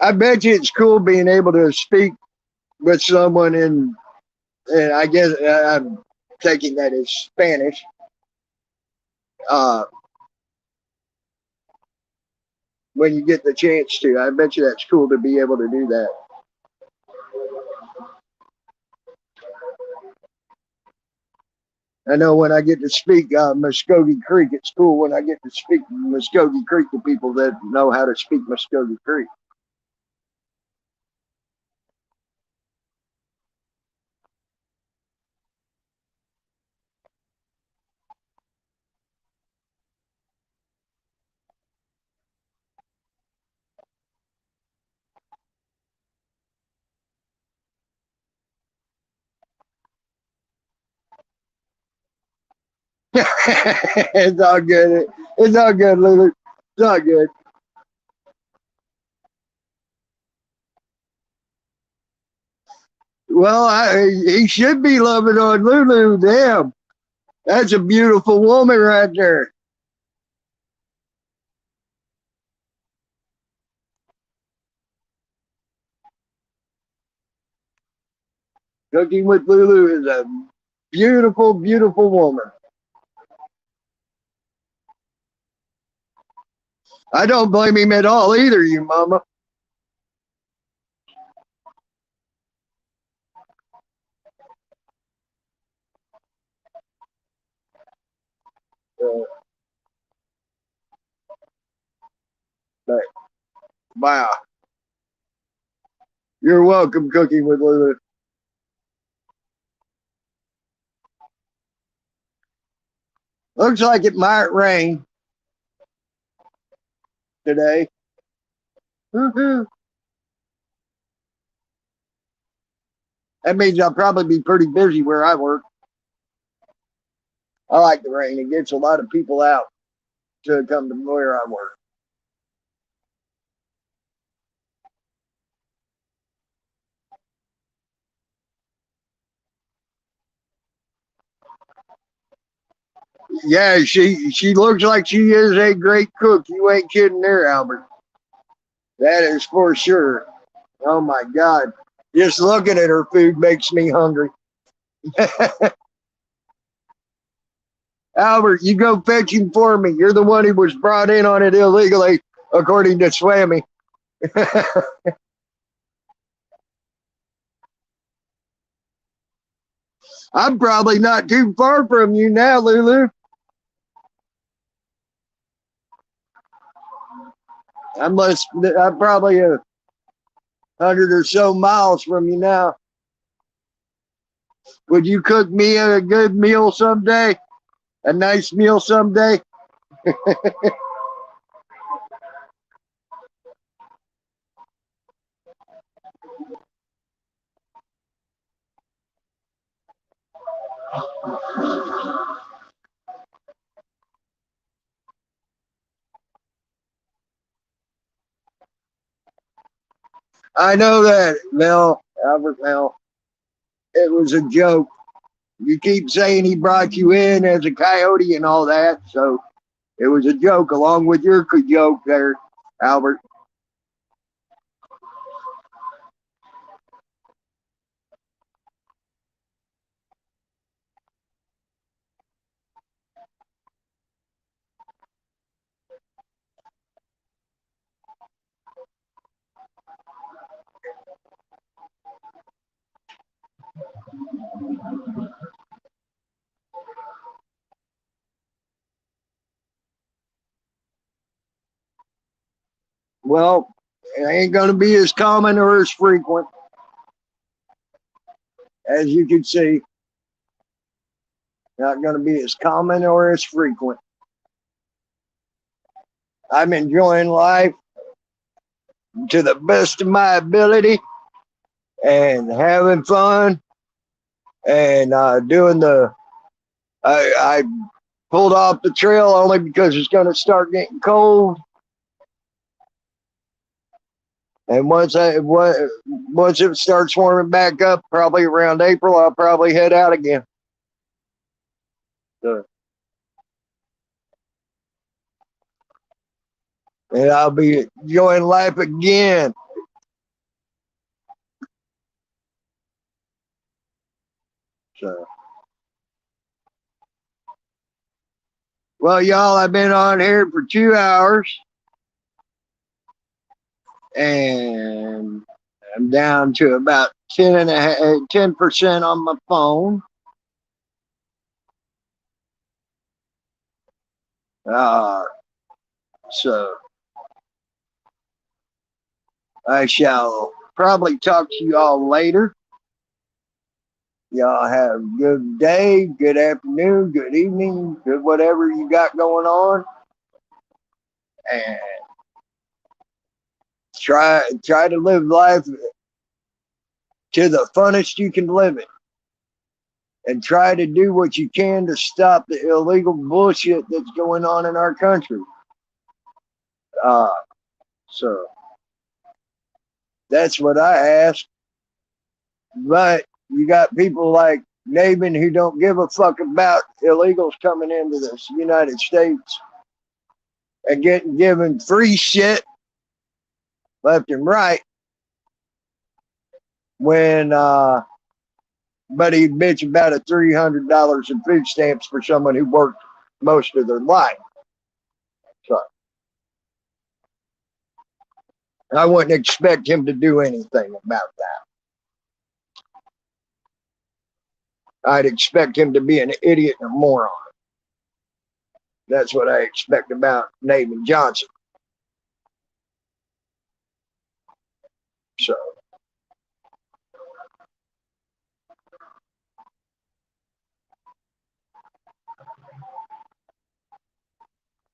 I bet you it's cool being able to speak with someone and I guess I'm taking that as Spanish. Uh, when you get the chance to, I bet you that's cool to be able to do that. I know when I get to speak Muskogee Creek, it's cool when I get to speak Muskogee Creek to people that know how to speak Muskogee Creek. It's all good. It's all good, Lulu. It's all good. Well, he should be loving on Lulu. Damn, that's a beautiful woman right there. Cooking with Lulu is a beautiful, beautiful woman. I don't blame him at all either, you mama. But, wow. You're welcome, Cooking with Lulu. Looks like it might rain today. Woo-hoo. That means I'll probably be pretty busy where I work. I like the rain. It gets a lot of people out to come to where I work. Yeah, she looks like she is a great cook. You ain't kidding there, Albert. That is for sure. Oh my God. Just looking at her food makes me hungry. Albert, you go fetching for me. You're the one who was brought in on it illegally, according to Swammy. I'm probably not too far from you now, Lulu. I'm probably 100 or so miles from you now. Would you cook me a good meal someday? A nice meal someday? I know that, Mel, Albert Mel. It was a joke. You keep saying he brought you in as a coyote and all that, so it was a joke along with your joke there, Albert. Well, it ain't going to be as common or as frequent as you can see. Not going to be as common or as frequent. I'm enjoying life to the best of my ability and having fun and doing the. I pulled off the trail only because it's going to start getting cold. And once it starts warming back up, probably around April, I'll probably head out again. So, and I'll be enjoying life again. So, well, y'all, I've been on here for 2 hours, and I'm down to about 10% on my phone. Uh, so I shall probably talk to you all later. Y'all have a good day, good afternoon, good evening, good whatever you got going on. And try to live life to the funnest you can live it. And try to do what you can to stop the illegal bullshit that's going on in our country. So that's what I ask. But you got people like Nabin who don't give a fuck about illegals coming into the United States and getting given free shit left and right when but he'd bitch about a $300 in food stamps for someone who worked most of their life. So I wouldn't expect him to do anything about that. I'd expect him to be an idiot and a moron. That's what I expect about Nathan Johnson. So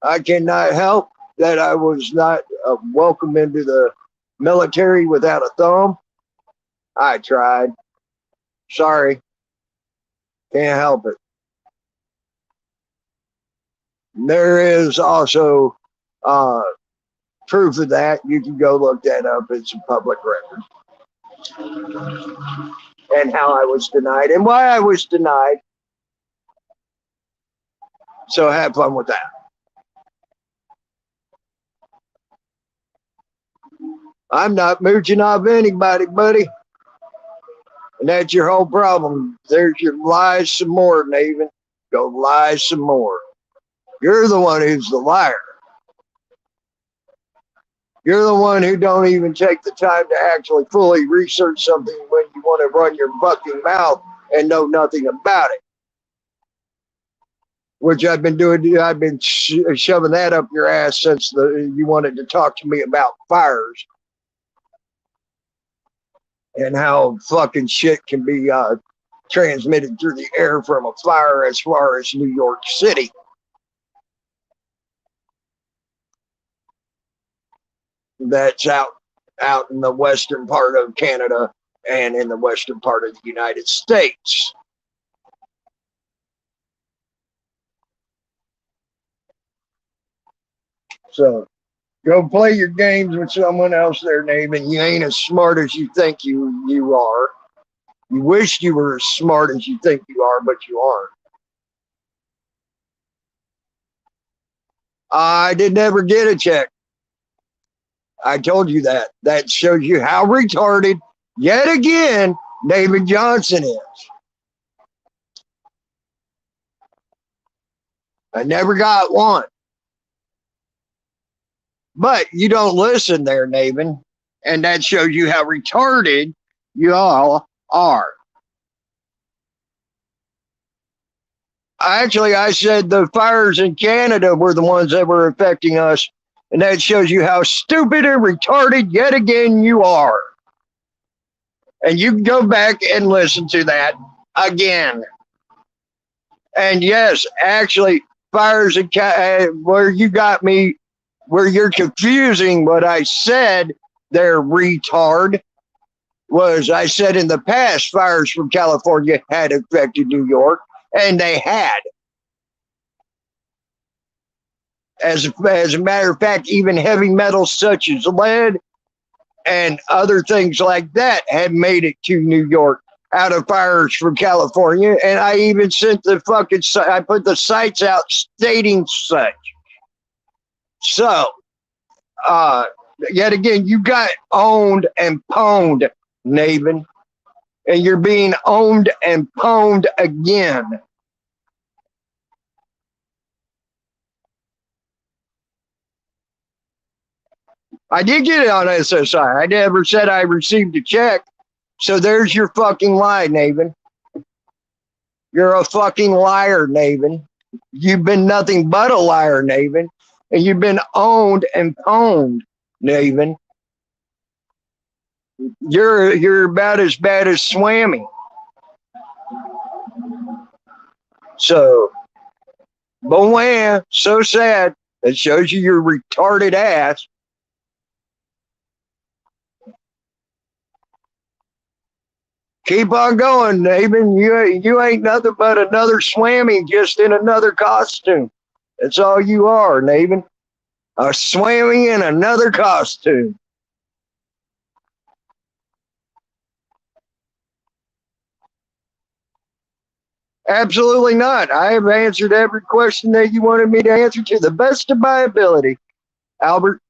I cannot help that I was not welcome into the military without a thumb. I tried. Sorry. Can't help it. There is also proof of that. You can go look that up. It's a public record. And how I was denied and why I was denied. So have fun with that. I'm not mooching off anybody, buddy. And that's your whole problem. There's your lies some more, Nathan. Go lie some more. You're the one who's the liar. You're the one who don't even take the time to actually fully research something when you want to run your fucking mouth and know nothing about it. Which I've been doing. I've been shoving that up your ass since you wanted to talk to me about fires and how fucking shit can be transmitted through the air from a fire as far as New York City. That's out in the western part of Canada and in the western part of the United States. So go play your games with someone else there, Nathan. You ain't as smart as you think you are. You wish you were as smart as you think you are, but you aren't. I did never get a check. I told you that. That shows you how retarded, yet again, David Johnson is. I never got one. But you don't listen there, Nathan. And that shows you how retarded you all are. Actually, I said the fires in Canada were the ones that were affecting us. And that shows you how stupid and retarded yet again you are. And you can go back and listen to that again. And yes, actually, fires in where you got me, where you're confusing what I said there, retard, was I said in the past fires from California had affected New York, and they had. As a matter of fact, even heavy metals such as lead and other things like that had made it to New York out of fires from California. And I even sent the fucking, I put the sites out stating such. So, yet again, you got owned and pwned, Nathan. And you're being owned and pwned again. I did get it on SSI. I never said I received a check. So there's your fucking lie, Nathan. You're a fucking liar, Nathan. You've been nothing but a liar, Nathan. And you've been owned and pwned, Nathan. You're about as bad as Swammy. So, Boan, so sad. It shows you your retarded ass. Keep on going, Nathan. You ain't nothing but another Swammy just in another costume. That's all you are, Nathan. A Swammy in another costume. Absolutely not. I have answered every question that you wanted me to answer to the best of my ability, Albert.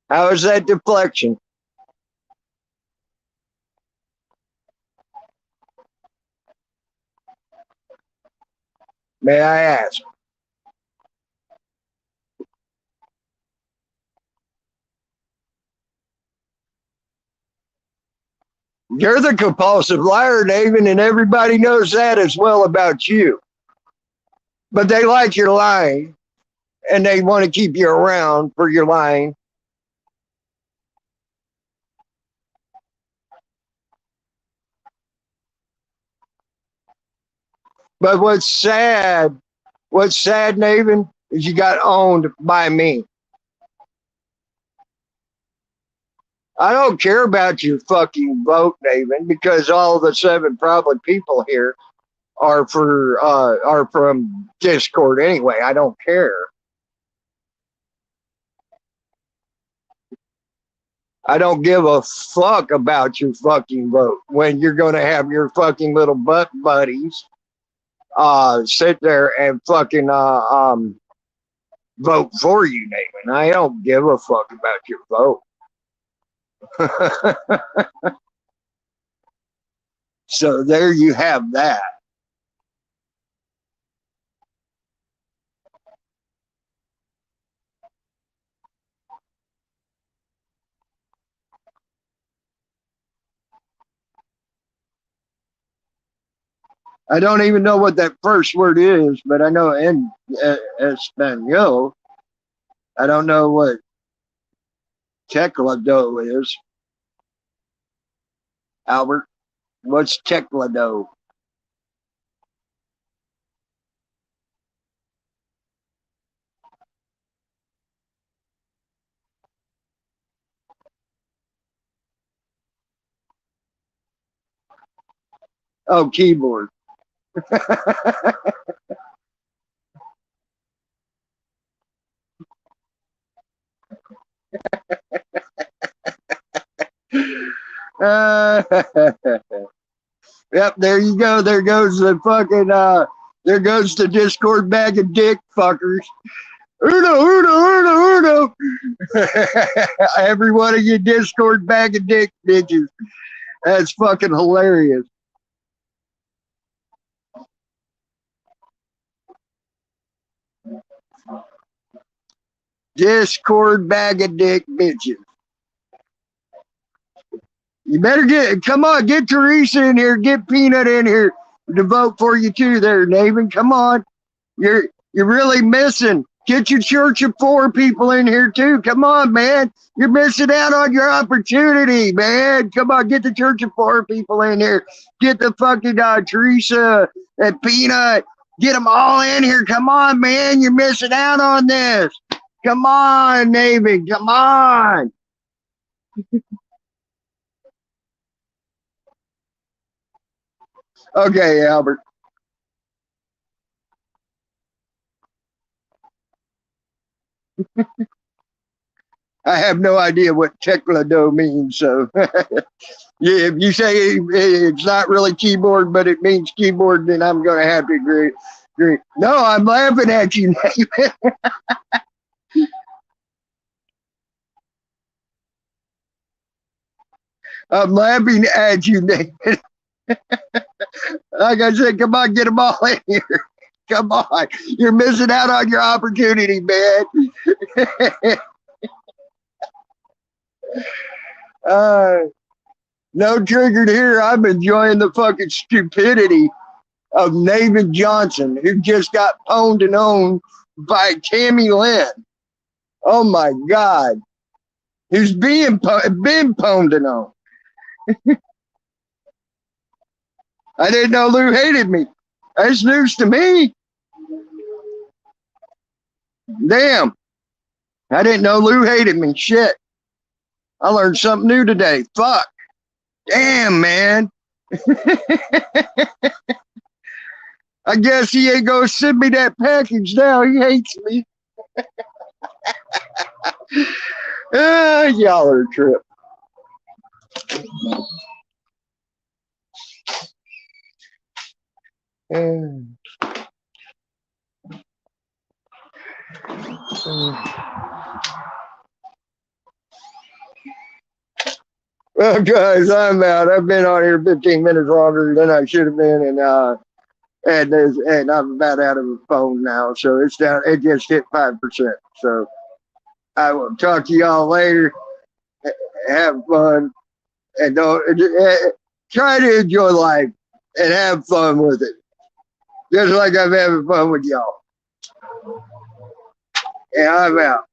How is that deflection? May I ask? You're the compulsive liar, David, and everybody knows that as well about you. But they like your lying, and they want to keep you around for your lying. But what's sad, Nathan, is you got owned by me. I don't care about your fucking vote, Nathan, because all the 7 probably people here are from Discord anyway. I don't care. I don't give a fuck about your fucking vote when you're going to have your fucking little butt buddies sit there and fucking vote for you, Nathan. I don't give a fuck about your vote. So there you have that. I don't even know what that first word is, but I know in Espanol. I don't know what teclado is. Albert, what's teclado? Oh, keyboard. Yep, there you go. There goes the fucking there goes the Discord bag of dick fuckers. Uno. Every one of you Discord bag of dick bitches. That's fucking hilarious. Discord bag of dick bitches. You better come on, get Teresa in here, get Peanut in here to vote for you too there, Nathan. Come on. You're really missing. Get your church of 4 people in here too. Come on, man. You're missing out on your opportunity, man. Come on, get the church of 4 people in here. Get the fucking Teresa and Peanut. Get them all in here. Come on, man. You're missing out on this. Come on, Nathan. Come on. Okay, Albert. I have no idea what teclado means, so yeah, if you say it's not really keyboard, but it means keyboard, then I'm going to have to agree. No, I'm laughing at you, Nathan. I'm laughing at you, Nathan. Like I said, come on, get them all in here. Come on. You're missing out on your opportunity, man. No triggered here. I'm enjoying the fucking stupidity of Nathan Johnson, who just got pwned and owned by Tammy Lynn. Oh my God. Who's been pwned and owned. I didn't know Lou hated me. That's news to me. Damn. I didn't know Lou hated me. Shit. I learned something new today. Fuck. Damn, man. I guess he ain't gonna send me that package now. He hates me. Y'all are a trip. Well, guys, I'm out. I've been on here 15 minutes longer than I should have been, and I'm about out of the phone now, so it's down. It just hit 5%. So I will talk to y'all later. Have fun, and don't try to enjoy life and have fun with it, just like I'm having fun with y'all. And I'm out.